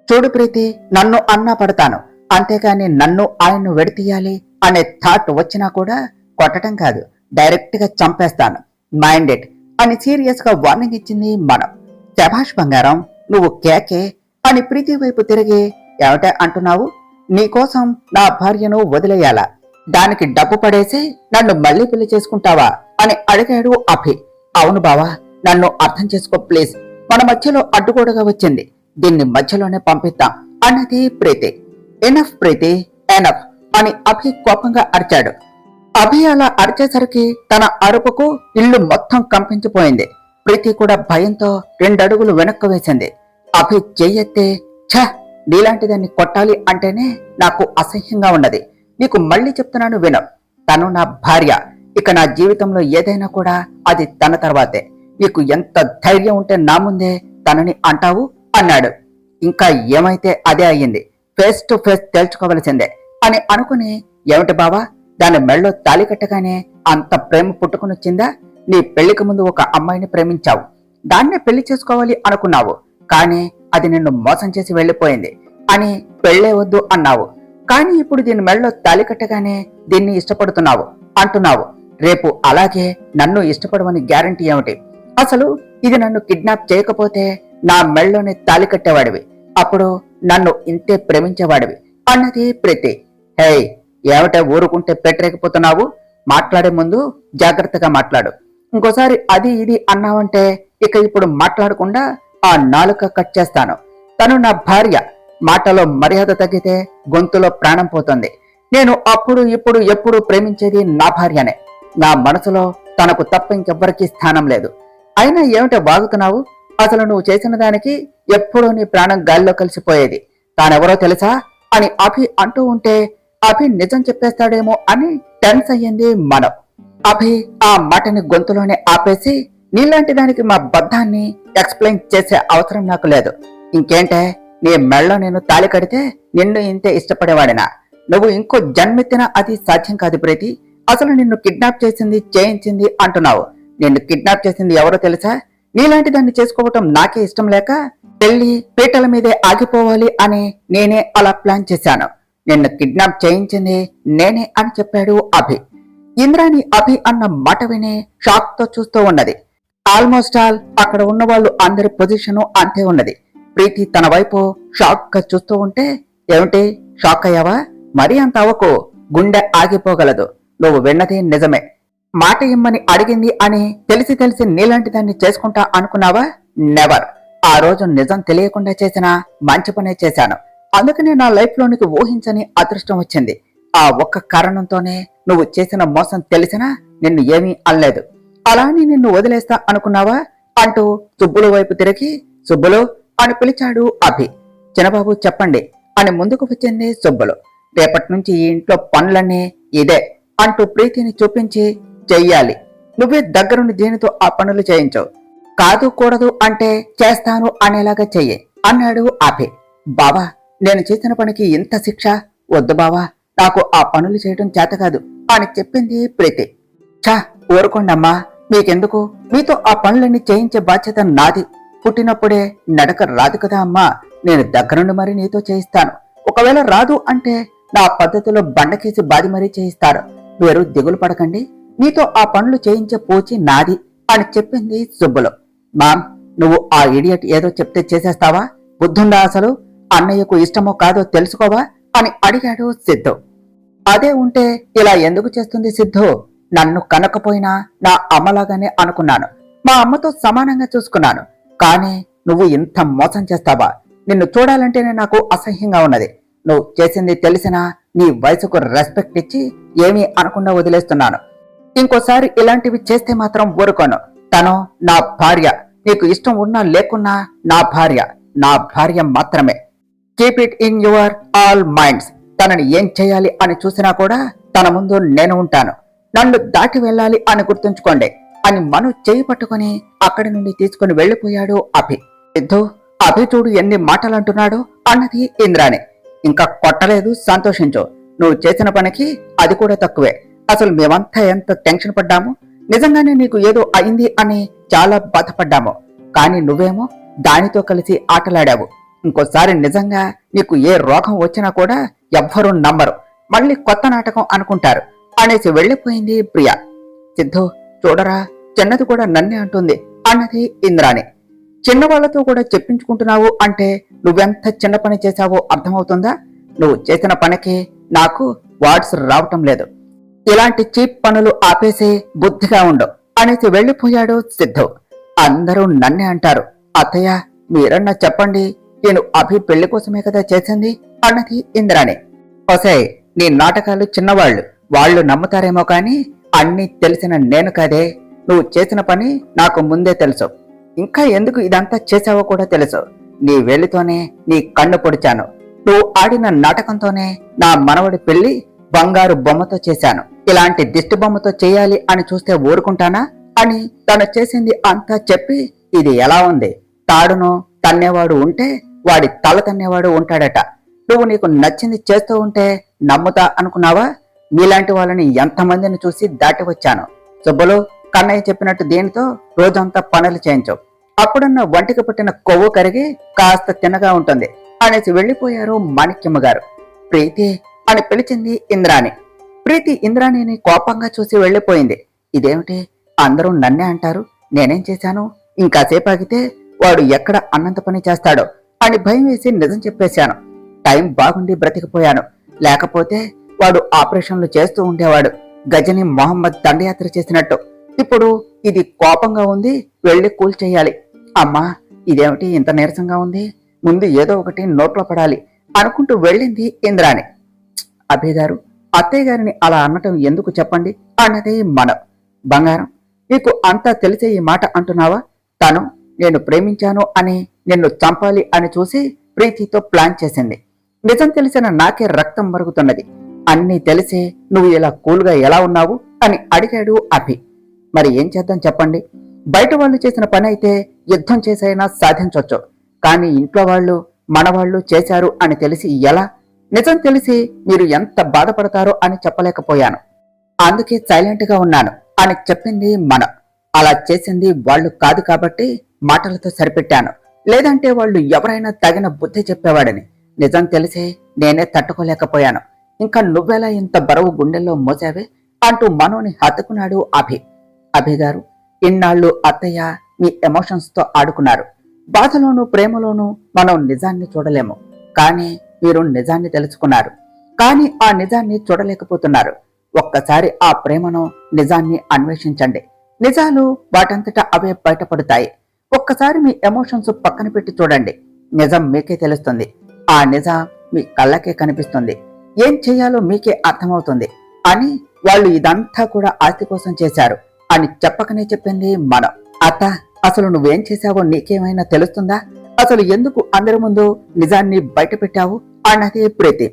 చూడు ప్రీతి, నన్ను అన్నా పడతాను, అంతేగాని నన్ను ఆయన్ను విడతీయాలి అనే థాట్ వచ్చినా కూడా కొట్టడం కాదు, డైరెక్ట్ గా చంపేస్తాను, మైండ్ ఇట్ అని సీరియస్ గా వార్నింగ్ ఇచ్చింది మనం. శభాష్ బంగారం, నువ్వు కేకే అని ప్రీతి వైపు తిరిగి ఏమిటే అంటున్నావు? నీకోసం నా భార్యను వదిలేయాలా? దానికి డబ్బు పడేసి నన్ను మళ్ళీ పెళ్లి చేసుకుంటావా అని అడిగాడు అభి. అవును బావా, నన్ను అర్థం చేసుకో ప్లీజ్, మన మధ్యలో అడ్డుగోడగా వచ్చింది, దీన్ని మధ్యలోనే పంపిద్దాం అన్నది ప్రీతి. ఎనఫ్ ప్రీతి, ఎనఫ్ అని అభి కోపంగా అరిచాడు. అభి అలా అరిచేసరికి తన అరుపుకు ఇల్లు మొత్తం కంపించిపోయింది. ప్రీతి కూడా భయంతో 2 అడుగులు వెనక్కు వేసింది. అభి చెయ్యెత్తే, ఛ, నీలాంటి దాన్ని కొట్టాలి అంటేనే నాకు అసహ్యంగా ఉన్నది. నీకు మళ్ళీ చెప్తున్నాను విను, తను నా భార్య, ఇక నా జీవితంలో ఏదైనా కూడా అది తన తర్వాతే. నీకు ఎంత ధైర్యం ఉంటే నా ముందే తనని అంటావు అన్నాడు. ఇంకా ఏమైతే అదే అయ్యింది, ఫేస్ టు ఫేస్ తేల్చుకోవలసిందే అని అనుకుని, ఏమిటి బావా, దాని మెళ్ళో తాళి కట్టగానే అంత ప్రేమ పుట్టుకునొచ్చిందా? నీ పెళ్లికి ముందు ఒక అమ్మాయిని ప్రేమించావు, దాన్నే పెళ్లి చేసుకోవాలి అనుకున్నావు, కానీ అది నిన్ను మోసం చేసి వెళ్లిపోయింది అని పెళ్లే వద్దు అన్నావు. కానీ ఇప్పుడు దీని మెళ్ళో తాళి కట్టగానే దీన్ని ఇష్టపడుతున్నావు అంటున్నావు. రేపు అలాగే నన్ను ఇష్టపడవని గ్యారంటీ ఏమిటి? అసలు ఇది నన్ను కిడ్నాప్ చేయకపోతే నా మెళ్ళలోనే తాళి కట్టేవాడివి, అప్పుడు నన్ను ఇంతే ప్రేమించేవాడివి అన్నది ప్రీతి. హే, ఏమిటే ఊరుకుంటే పెట్టరేకపోతున్నావు? మాట్లాడే ముందు జాగ్రత్తగా మాట్లాడు. ఇంకోసారి అది ఇది అన్నావంటే ఇక ఇప్పుడు మాట్లాడకుండా ఆ నాలుక కట్ చేస్తాను. తను నా భార్య, మాటలో మర్యాద తగ్గితే గొంతులో ప్రాణం పోతుంది. నేను అప్పుడు ఇప్పుడు ఎప్పుడు ప్రేమించేది నా భార్యనే. నా మనసులో తనకు తప్ప ఇంకెవ్వరికీ స్థానం లేదు. అయినా ఏమిటో వాగుతున్నావు? అసలు నువ్వు చేసిన దానికి ఎప్పుడూ నీ ప్రాణం గాల్లో కలిసిపోయేది. తానెవరో తెలుసా అని అభి అంటూ ఉంటే అభి నిజం చెప్పేస్తాడేమో అని టెన్స్ అయ్యింది మనం. అభి ఆ మాటని గొంతులోనే ఆపేసి, నీలాంటి దానికి మా బద్ధాన్ని ఎక్స్ప్లెయిన్ చేసే అవసరం నాకు లేదు. ఇంకేంటే, నీ మెళ్ళలో నేను తాళి కడితే నిన్ను ఇంతే ఇష్టపడేవాడినా? నువ్వు ఇంకో జన్మెత్తినా అది సాధ్యం కాదు ప్రీతి. అసలు నిన్ను కిడ్నాప్ చేయించింది అంటున్నావు. నిన్ను కిడ్నాప్ చేసింది ఎవరో తెలుసా? నీలాంటి దాన్ని చేసుకోవటం నాకే ఇష్టం లేక పెళ్లి పీటల మీదే ఆగిపోవాలి అని నేనే అలా ప్లాన్ చేశాను. నిన్ను కిడ్నాప్ చేయించింది నేనే అని చెప్పాడు అభి. ఇంద్రాణి అభి అన్న మాట విని షాక్ తో చూస్తూ ఉన్నది. ఆల్మోస్ట్ ఆల్ అక్కడ ఉన్న వాళ్ళు అందరి పొజిషను అంతే ఉన్నది. ప్రీతి తన వైపు షాక్ గా చూస్తూ ఉంటే, ఏమిటి షాక్ అయ్యావా? మరీ అంత అవ్వకు, గుండె ఆగిపోగలదు. నువ్వు విన్నది నిజమే. మాట ఇమ్మని అడిగింది అని తెలిసి తెలిసి నీలాంటి దాన్ని చేసుకుంటా అనుకున్నావా? నెవర్. ఆ రోజు నిజం తెలియకుండా చేసిన మంచి పనే చేశాను. అందుకనే నా లైఫ్ లోనికి ఊహించని అదృష్టం వచ్చింది. ఆ ఒక్క కారణంతోనే నువ్వు చేసిన మోసం తెలిసినా నిన్ను ఏమీ అనలేదు. అలాని నిన్ను వదిలేస్తా అనుకున్నావా అంటూ సుబ్బులు వైపు తిరిగి, సుబ్బులు అని పిలిచాడు అభి. చిన్నబాబు చెప్పండి అని ముందుకు వచ్చింది సుబ్బులు. రేపటి నుంచి ఈ ఇంట్లో పనులన్నీ ఇదే అంటూ ప్రీతిని చూపించి, చెయ్యాలి, నువ్వే దగ్గరుండి దీనితో ఆ పనులు చేయించవు. కాదు కూడదు అంటే చేస్తాను అనేలాగా చెయ్యి అన్నాడు అభి. బావా, నేను చేసిన పనికి ఇంత శిక్ష వద్దు బావా, నాకు ఆ పనులు చేయడం చేత కాదు అని చెప్పింది ప్రీతి. ఛా, ఊరుకోండమ్మా, మీకెందుకు, మీతో ఆ పనులన్నీ చేయించే బాధ్యత నాది. పుట్టినప్పుడే నడక రాదు కదా అమ్మా, నేను దగ్గరుండి మరీ నీతో చేయిస్తాను. ఒకవేళ రాదు అంటే నా పద్ధతిలో బండకేసి బాది మరీ చేయిస్తారు. మీరు దిగులు పడకండి, మీతో ఆ పనులు చేయించే పూచి నాది అని చెప్పింది సుబ్బులు. మామ్, నువ్వు ఆ ఇడియట్ ఏదో చెప్తే చేసేస్తావా? బుద్ధుండా అసలు? అన్నయ్యకు ఇష్టమో కాదో తెలుసుకోవా అని అడిగాడు సిద్ధు. అదే ఉంటే ఇలా ఎందుకు చేస్తుంది సిద్ధు? నన్ను కనకపోయినా నా అమ్మలాగానే అనుకున్నాను, మా అమ్మతో సమానంగా చూసుకున్నాను. కానీ నువ్వు ఇంత మోసం చేస్తావా? నిన్ను చూడాలంటేనే నాకు అసహ్యంగా ఉన్నది. నువ్వు చేసింది తెలిసినా నీ వయసుకు రెస్పెక్ట్ ఇచ్చి ఏమీ అనకుండా వదిలేస్తున్నాను. ఇంకోసారి ఇలాంటివి చేస్తే మాత్రం ఊరుకోను. తను నా భార్య, నీకు ఇష్టం ఉన్నా లేకున్నా నా భార్య, నా భార్య మాత్రమే. Keep it in your all minds. తనని ఏం చేయాలి అని చూసినా కూడా తన ముందు నేను ఉంటాను. నన్ను దాటి వెళ్ళాలి అని గుర్తుంచుకోండి అని మను చేయి పట్టుకుని అక్కడి నుండి తీసుకుని వెళ్లిపోయాడు అభి. సిద్ధు, అభి చూడు ఎన్ని మాటలు అంటున్నాడు అన్నది ఇంద్రాణి. ఇంకా కొట్టలేదు, సంతోషించు. నువ్వు చేసిన పనికి అది కూడా తక్కువే. అసలు మేమంతా ఎంత టెన్షన్ పడ్డాము, నిజంగానే నీకు ఏదో అయింది అని చాలా బాధపడ్డాము. కానీ నువ్వేమో దానితో కలిసి ఆటలాడావు. ఇంకోసారి నిజంగా నీకు ఏ రోగం వచ్చినా కూడా ఎవ్వరూ నమ్మరు, మళ్ళీ కొత్త నాటకం అనుకుంటారు అనేసి వెళ్లిపోయింది ప్రియా. సిద్ధు, చూడరా, చిన్నది కూడా నన్నే అంటుంది అన్నది ఇంద్రాణి. చిన్నవాళ్లతో కూడా చెప్పించుకుంటున్నావు అంటే నువ్వెంత చిన్న పని చేశావో అర్థమవుతుందా? నువ్వు చేసిన పనికి నాకు వార్డ్స్ రావటం లేదు. ఇలాంటి చీప్ పనులు ఆపేసి బుద్ధిగా ఉండు అనేసి వెళ్లిపోయాడు సిద్ధు. అందరూ నన్నే అంటారు. అత్తయ్య, మీరన్నా చెప్పండి, నేను అభి పెళ్లి కోసమే కదా చేసింది అన్నది ఇంద్రాణి. ఒసే, నీ నాటకాలు చిన్నవాళ్లు, వాళ్ళు నమ్ముతారేమో కాని అన్నీ తెలిసిన నేను కదే. నువ్వు చేసిన పని నాకు ముందే తెలుసు. ఇంకా ఎందుకు ఇదంతా చేశావో కూడా తెలుసు. నీ వేలితోనే నీ కన్ను పొడిచాను. నువ్వు ఆడిన నాటకంతోనే నా మనవడి పెళ్లి బంగారు బొమ్మతో చేశాను. ఇలాంటి దిష్టి బొమ్మతో చేయాలి అని చూస్తే ఊరుకుంటానా అని తను చేసింది అంతా చెప్పి, ఇది ఎలా ఉంది? తాడును తన్నేవాడు ఉంటే వాడి తల తన్నేవాడు ఉంటాడట. నువ్వు నీకు నచ్చింది చేస్తూ ఉంటే నమ్ముతా అనుకున్నావా? మీలాంటి వాళ్ళని ఎంతమందిని చూసి దాటి వచ్చాను. సుబ్బులు, కన్నయ్య చెప్పినట్టు దీనితో రోజంతా పనులు చేయించు. అప్పుడన్న వంటికి పట్టిన కొవ్వు కరిగి కాస్త తిన్నగా ఉంటుంది అనేసి వెళ్లిపోయారు మాణిక్యమ్మ గారు. ప్రీతి అని పిలిచింది ఇంద్రాణి. ప్రీతి ఇంద్రాణిని కోపంగా చూసి వెళ్లిపోయింది. ఇదేమిటి, అందరూ నన్నే అంటారు, నేనేం చేశాను? ఇంకాసేపు ఆగితే వాడు ఎక్కడ అన్నంత పని చేస్తాడో అని భయం వేసి నిజం చెప్పేశాను. టైం బాగుండి బ్రతికిపోయాను, లేకపోతే వాడు ఆపరేషన్లు చేస్తూ ఉండేవాడు, గజని మొహమ్మద్ దండయాత్ర చేసినట్టు. ఇప్పుడు ఇది కోపంగా ఉంది, వెళ్లి కూల్ చేయాలి. అమ్మా, ఇదేమిటి ఇంత నీరసంగా ఉంది? ముందు ఏదో ఒకటి నోట్లో పడాలి అనుకుంటూ వెళ్ళింది ఇంద్రాణి. అభి గారు, అత్తయ్య గారిని అలా అనటం ఎందుకు చెప్పండి అన్నది మన. బంగారం, నీకు అంతా తెలిసే ఈ మాట అంటున్నావా? తను నేను ప్రేమించాను అని నిన్ను చంపాలి అని చూసి ప్రీతితో ప్లాన్ చేసింది. నిజం తెలిసిన నాకే రక్తం మరుగుతున్నది. అన్నీ తెలిసి నువ్వు ఇలా కూల్గా ఎలా ఉన్నావు అని అడిగాడు అభి. మరి ఏం చేద్దాం చెప్పండి? బయట వాళ్ళు చేసిన పని అయితే యుద్ధం చేసైనా సాధించవచ్చు, కానీ ఇంట్లో వాళ్ళు మనవాళ్లు చేశారు అని తెలిసి ఎలా? నిజం తెలిసి మీరు ఎంత బాధపడతారో అని చెప్పలేకపోయాను, అందుకే సైలెంట్ గా ఉన్నాను అని చెప్పింది మన. అలా చేసింది వాళ్ళు కాదు కాబట్టి మాటలతో సరిపెట్టాను, లేదంటే వాళ్ళు ఎవరైనా తగిన బుద్ధి చెప్పేవాడని. నిజం తెలిసి నేనే తట్టుకోలేకపోయాను. ఇంకా నువ్వెలా ఇంత బరువు గుండెల్లో మోసావే అంటూ మనోని హత్తుకున్నాడు అభి. అభి గారు, ఇన్నాళ్ళు అత్తయ్య మీ ఎమోషన్స్ తో ఆడుకున్నారు. బాధలోనూ ప్రేమలోనూ మనం నిజాన్ని చూడలేము, కానీ మీరు నిజాన్ని తెలుసుకున్నారు. కానీ ఆ నిజాన్ని చూడలేకపోతున్నారు. ఒక్కసారి ఆ ప్రేమను నిజాన్ని అన్వేషించండి. నిజాలు వాటంతటా అవే బయటపడతాయి. ఒక్కసారి మీ ఎమోషన్స్ పక్కన పెట్టి చూడండి, నిజం మీకే తెలుస్తుంది. ఆ నిజం మీ కళ్ళకే కనిపిస్తుంది. ఏం చెయ్యాలో మీకే అర్థమవుతుంది అని వాళ్ళు ఇదంతా కూడా ఆస్తి కోసం చేశారు అని చెప్పకనే చెప్పింది మనం. అత్త, అసలు నువ్వేం చేశావో నీకేమైనా తెలుస్తుందా? అసలు ఎందుకు అందరి ముందు నిజాన్ని బయట పెట్టావు అన్నది ప్రీతి.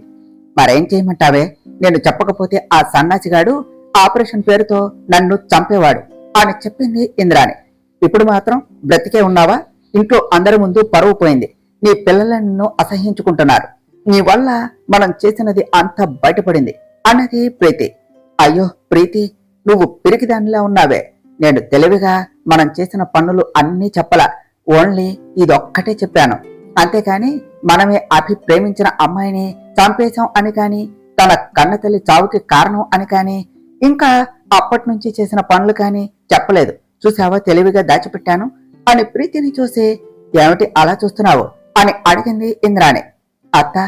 మరేం చేయమంటావే? నేను చెప్పకపోతే ఆ సన్నాసిగాడు ఆపరేషన్ పేరుతో నన్ను చంపేవాడు అని చెప్పింది ఇంద్రాణి. ఇప్పుడు మాత్రం బ్రతికే ఉన్నావా? ఇంట్లో అందరి ముందు పరువు పోయింది. నీ పిల్లలను నిన్ను అసహ్యించుకుంటున్నారు. నీ వల్ల మనం చేసినది అంతా బయటపడింది అన్నది ప్రీతి. అయ్యో ప్రీతి, నువ్వు పిరికిదానిలా ఉన్నావే. నేను తెలివిగా మనం చేసిన పనులు అన్నీ చెప్పలా, ఓన్లీ ఇదొక్కటే చెప్పాను. అంతేకాని మనమే ప్రేమించిన అమ్మాయిని చంపేశాం అని కాని, తన కన్నతల్లి చావుకి కారణం అని కాని, ఇంకా అప్పటి నుంచి చేసిన పనులు కాని చెప్పలేదు. చూసావా తెలివిగా దాచిపెట్టాను అని ప్రీతిని చూసి, ఏమిటి అలా చూస్తున్నావు అని అడిగింది ఇంద్రాణి. అత్త,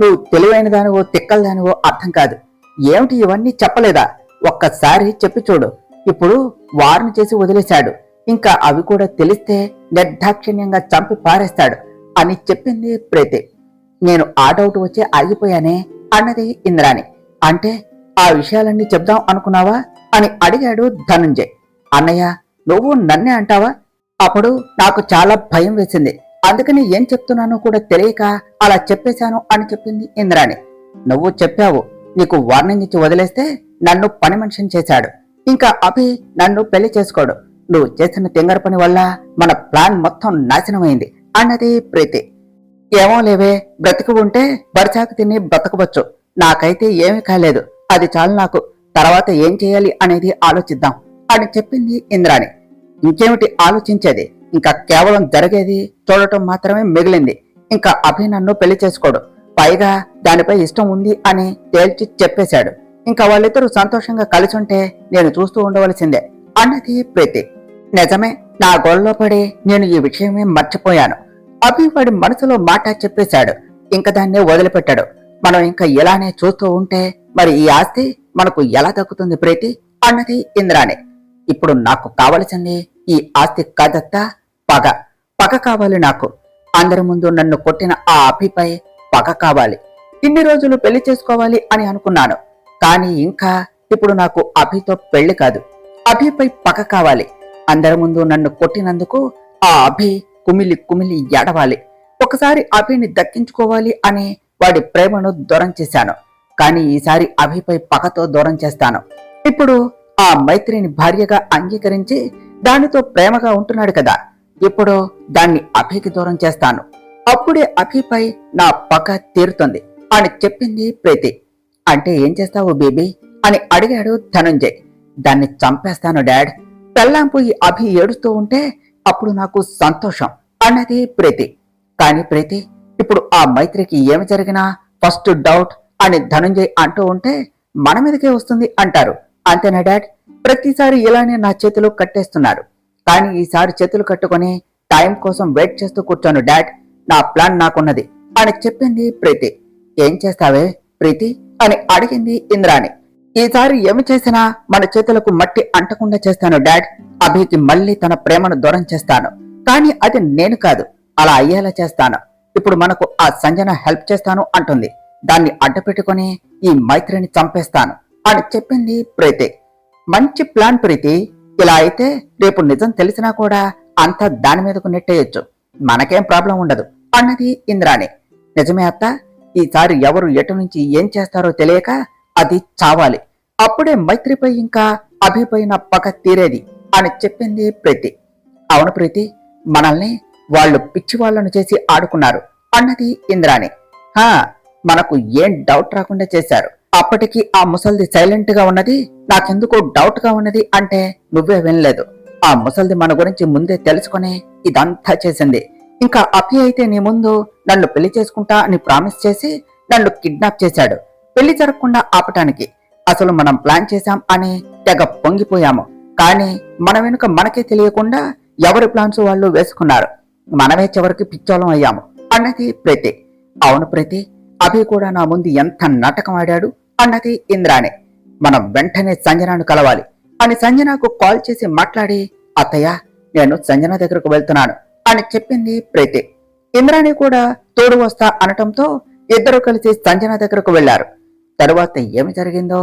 నువ్వు తెలివైన దానివో తిక్కల దానివో అర్థం కాదు. ఏమిటి ఇవన్నీ చెప్పలేదా? ఒక్కసారి చెప్పి చూడు. ఇప్పుడు వారిని చేసి వదిలేశాడు, ఇంకా అవి కూడా తెలిస్తే నిర్దాక్షిణ్యంగా చంపి పారేస్తాడు అని చెప్పింది ప్రీతి. నేను ఆ డౌట్ వచ్చి ఆగిపోయానే అన్నది ఇంద్రాణి. అంటే ఆ విషయాలన్నీ చెప్దాం అనుకున్నావా అని అడిగాడు ధనుంజయ్. అన్నయ్య, నువ్వు నన్నే అంటావా? అప్పుడు నాకు చాలా భయం వేసింది, అందుకని ఏం చెప్తున్నానో కూడా తెలియక అలా చెప్పేశాను అని చెప్పింది ఇంద్రాణి. నువ్వు చెప్పావు, నీకు వార్నింగ్ ఇచ్చి వదిలేస్తే నన్ను పని మనిషిని చేశాడు, ఇంకా అభి నన్ను పెళ్లి చేసుకోడు. నువ్వు చేసిన తింగర పని వల్ల మన ప్లాన్ మొత్తం నాశనమైంది అన్నది ప్రీతి. ఏమో లేవే, బ్రతికి ఉంటే బరిచాకు తిని బ్రతకవచ్చు. నాకైతే ఏమీ కాలేదు, అది చాలు నాకు. తర్వాత ఏం చేయాలి అనేది ఆలోచిద్దాం అని చెప్పింది ఇంద్రాణి. ఇంకేమిటి ఆలోచించేది? ఇంకా కేవలం జరిగేది చూడటం మాత్రమే మిగిలింది. ఇంకా అభి నన్ను పెళ్లి చేసుకోడు, పైగా దానిపై ఇష్టం ఉంది అని తేల్చి చెప్పేశాడు. ఇంకా వాళ్ళిద్దరూ సంతోషంగా కలిసి ఉంటే నేను చూస్తూ ఉండవలసిందే అన్నది ప్రీతి. నిజమే, నా గొడవలో పడి నేను ఈ విషయమే మర్చిపోయాను. అభి వాడి మనసులో మాట చెప్పేశాడు, ఇంకా దాన్నే వదిలిపెట్టాడు. మనం ఇంకా ఇలానే చూస్తూ ఉంటే మరి ఈ ఆస్తి మనకు ఎలా దక్కుతుంది ప్రీతి అన్నది ఇంద్రాణి. ఇప్పుడు నాకు కావలసింది ఈ ఆస్తి కాదత్తా, పగ. పగ కావాలి నాకు. అందరి ముందు నన్ను కొట్టిన ఆ అభిపై పగ కావాలి. ఇన్ని రోజులు పెళ్లి చేసుకోవాలి అని అనుకున్నాను, కానీ ఇంకా ఇప్పుడు నాకు అభితో పెళ్లి కాదు, అభిపై పగ కావాలి. అందరి ముందు నన్ను కొట్టినందుకు ఆ అభి కుమిలి కుమిలి ఏడవాలి. ఒకసారి అభిని దక్కించుకోవాలి అని వాడి ప్రేమను దూరం చేశాను, కానీ ఈసారి అభిపై పగతో దూరం చేస్తాను. ఇప్పుడు ఆ మైత్రిని భార్యగా అంగీకరించి దానితో ప్రేమగా ఉంటున్నాడు కదా, ఇప్పుడు దాన్ని అభికి దూరం చేస్తాను. అప్పుడే అభిపై నా పగ తీరుతుంది అని చెప్పింది ప్రీతి. అంటే ఏం చేస్తావు బేబీ అని అడిగాడు ధనుంజయ్. దాన్ని చంపేస్తాను డాడ్. పెళ్ళాం పోయి అభి ఏడుస్తూ ఉంటే అప్పుడు నాకు సంతోషం అన్నది ప్రీతి. కాని ప్రీతి, ఇప్పుడు ఆ మైత్రికి ఏమి జరిగినా ఫస్ట్ డౌట్ అని ధనుంజయ్ అంటూ ఉంటే మన మీదకే వస్తుంది అంటారు. అంతేనా డాడ్? ప్రతిసారి ఇలానే నా చేతులు కట్టేస్తున్నారు, కానీ ఈసారి చేతులు కట్టుకుని టైం కోసం వెయిట్ చేస్తూ కూర్చోను డాడ్. నా ప్లాన్ నాకున్నది అని చెప్పింది ప్రీతి. ఏం చేస్తావే ప్రీతి అని అడిగింది ఇంద్రాణి. ఈసారి ఏమి చేసినా మన చేతులకు మట్టి అంటకుండా చేస్తాను డాడ్. అభికి మళ్ళీ తన ప్రేమను దూరం చేస్తాను, కానీ అది నేను కాదు, అలా అయ్యేలా చేస్తాను. ఇప్పుడు మనకు ఆ సంజన హెల్ప్ చేస్తాను అంటుంది, దాన్ని అడ్డపెట్టుకుని ఈ మైత్రిని చంపేస్తాను అని చెప్పింది ప్రీతి. మంచి ప్లాన్ ప్రీతి. ఇలా అయితే రేపు నిజం తెలిసినా కూడా అంతా దాని మీదకు నెట్టేయొచ్చు, మనకేం ప్రాబ్లం ఉండదు అన్నది ఇంద్రాణి. నిజమే అత్త, ఈసారి ఎవరు ఎటు నుంచి ఏం చేస్తారో తెలియక అది చావాలి. అప్పుడే మైత్రిపై ఇంకా అభిపై నా పగ తీరేది అని చెప్పింది ప్రీతి. అవును ప్రీతి, మనల్ని వాళ్ళు పిచ్చి వాళ్లను చేసి ఆడుకున్నారు అన్నది ఇంద్రాణి. మనకు ఏం డౌట్ రాకుండా చేశారు. అప్పటికి ఆ ముసల్ది సైలెంట్ గా ఉన్నది నాకెందుకో డౌట్ గా ఉన్నది అంటే నువ్వే వినలేదు. ఆ ముసల్ది మన గురించి ముందే తెలుసుకుని ఇదంతా చేసింది. ఇంకా అభి అయితే నీ ముందు నన్ను పెళ్లి చేసుకుంటా అని ప్రామిస్ చేసి నన్ను కిడ్నాప్ చేశాడు, పెళ్లి జరగకుండా ఆపటానికి. అసలు మనం ప్లాన్ చేశాం అని తెగ పొంగిపోయాము, కానీ మన వెనుక మనకే తెలియకుండా ఎవరి ప్లాన్స్ వాళ్ళు వేసుకున్నారు. మనమే చివరికి పిచ్చోళం అయ్యాము అన్నది ప్రీతి. అవును ప్రీతి, అభి కూడా నా ముందు ఎంత నాటకం ఆడాడు అన్నది ఇంద్రాణి. మనం వెంటనే సంజనను కలవాలి అని సంజనకు కాల్ చేసి మాట్లాడి, అత్తయ్య నేను సంజన దగ్గరకు వెళ్తున్నాను అని చెప్పింది ప్రీతి. ఇంద్రాణి కూడా తోడు వస్తా అనటంతో ఇద్దరు కలిసి సంజన దగ్గరకు వెళ్లారు. తరువాత ఏమి జరిగిందో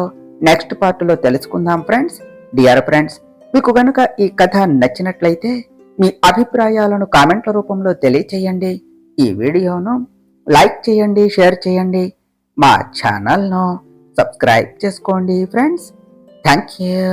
నెక్స్ట్ పార్ట్లో తెలుసుకుందాం ఫ్రెండ్స్. డియర్ ఫ్రెండ్స్, మీకు గనుక ఈ కథ నచ్చినట్లయితే మీ అభిప్రాయాలను కామెంట్ల రూపంలో తెలియచేయండి. ఈ వీడియోను లైక్ చేయండి, షేర్ చేయండి, మా ఛానల్ను సబ్స్క్రైబ్ చేసుకోండి ఫ్రెండ్స్. Thank you.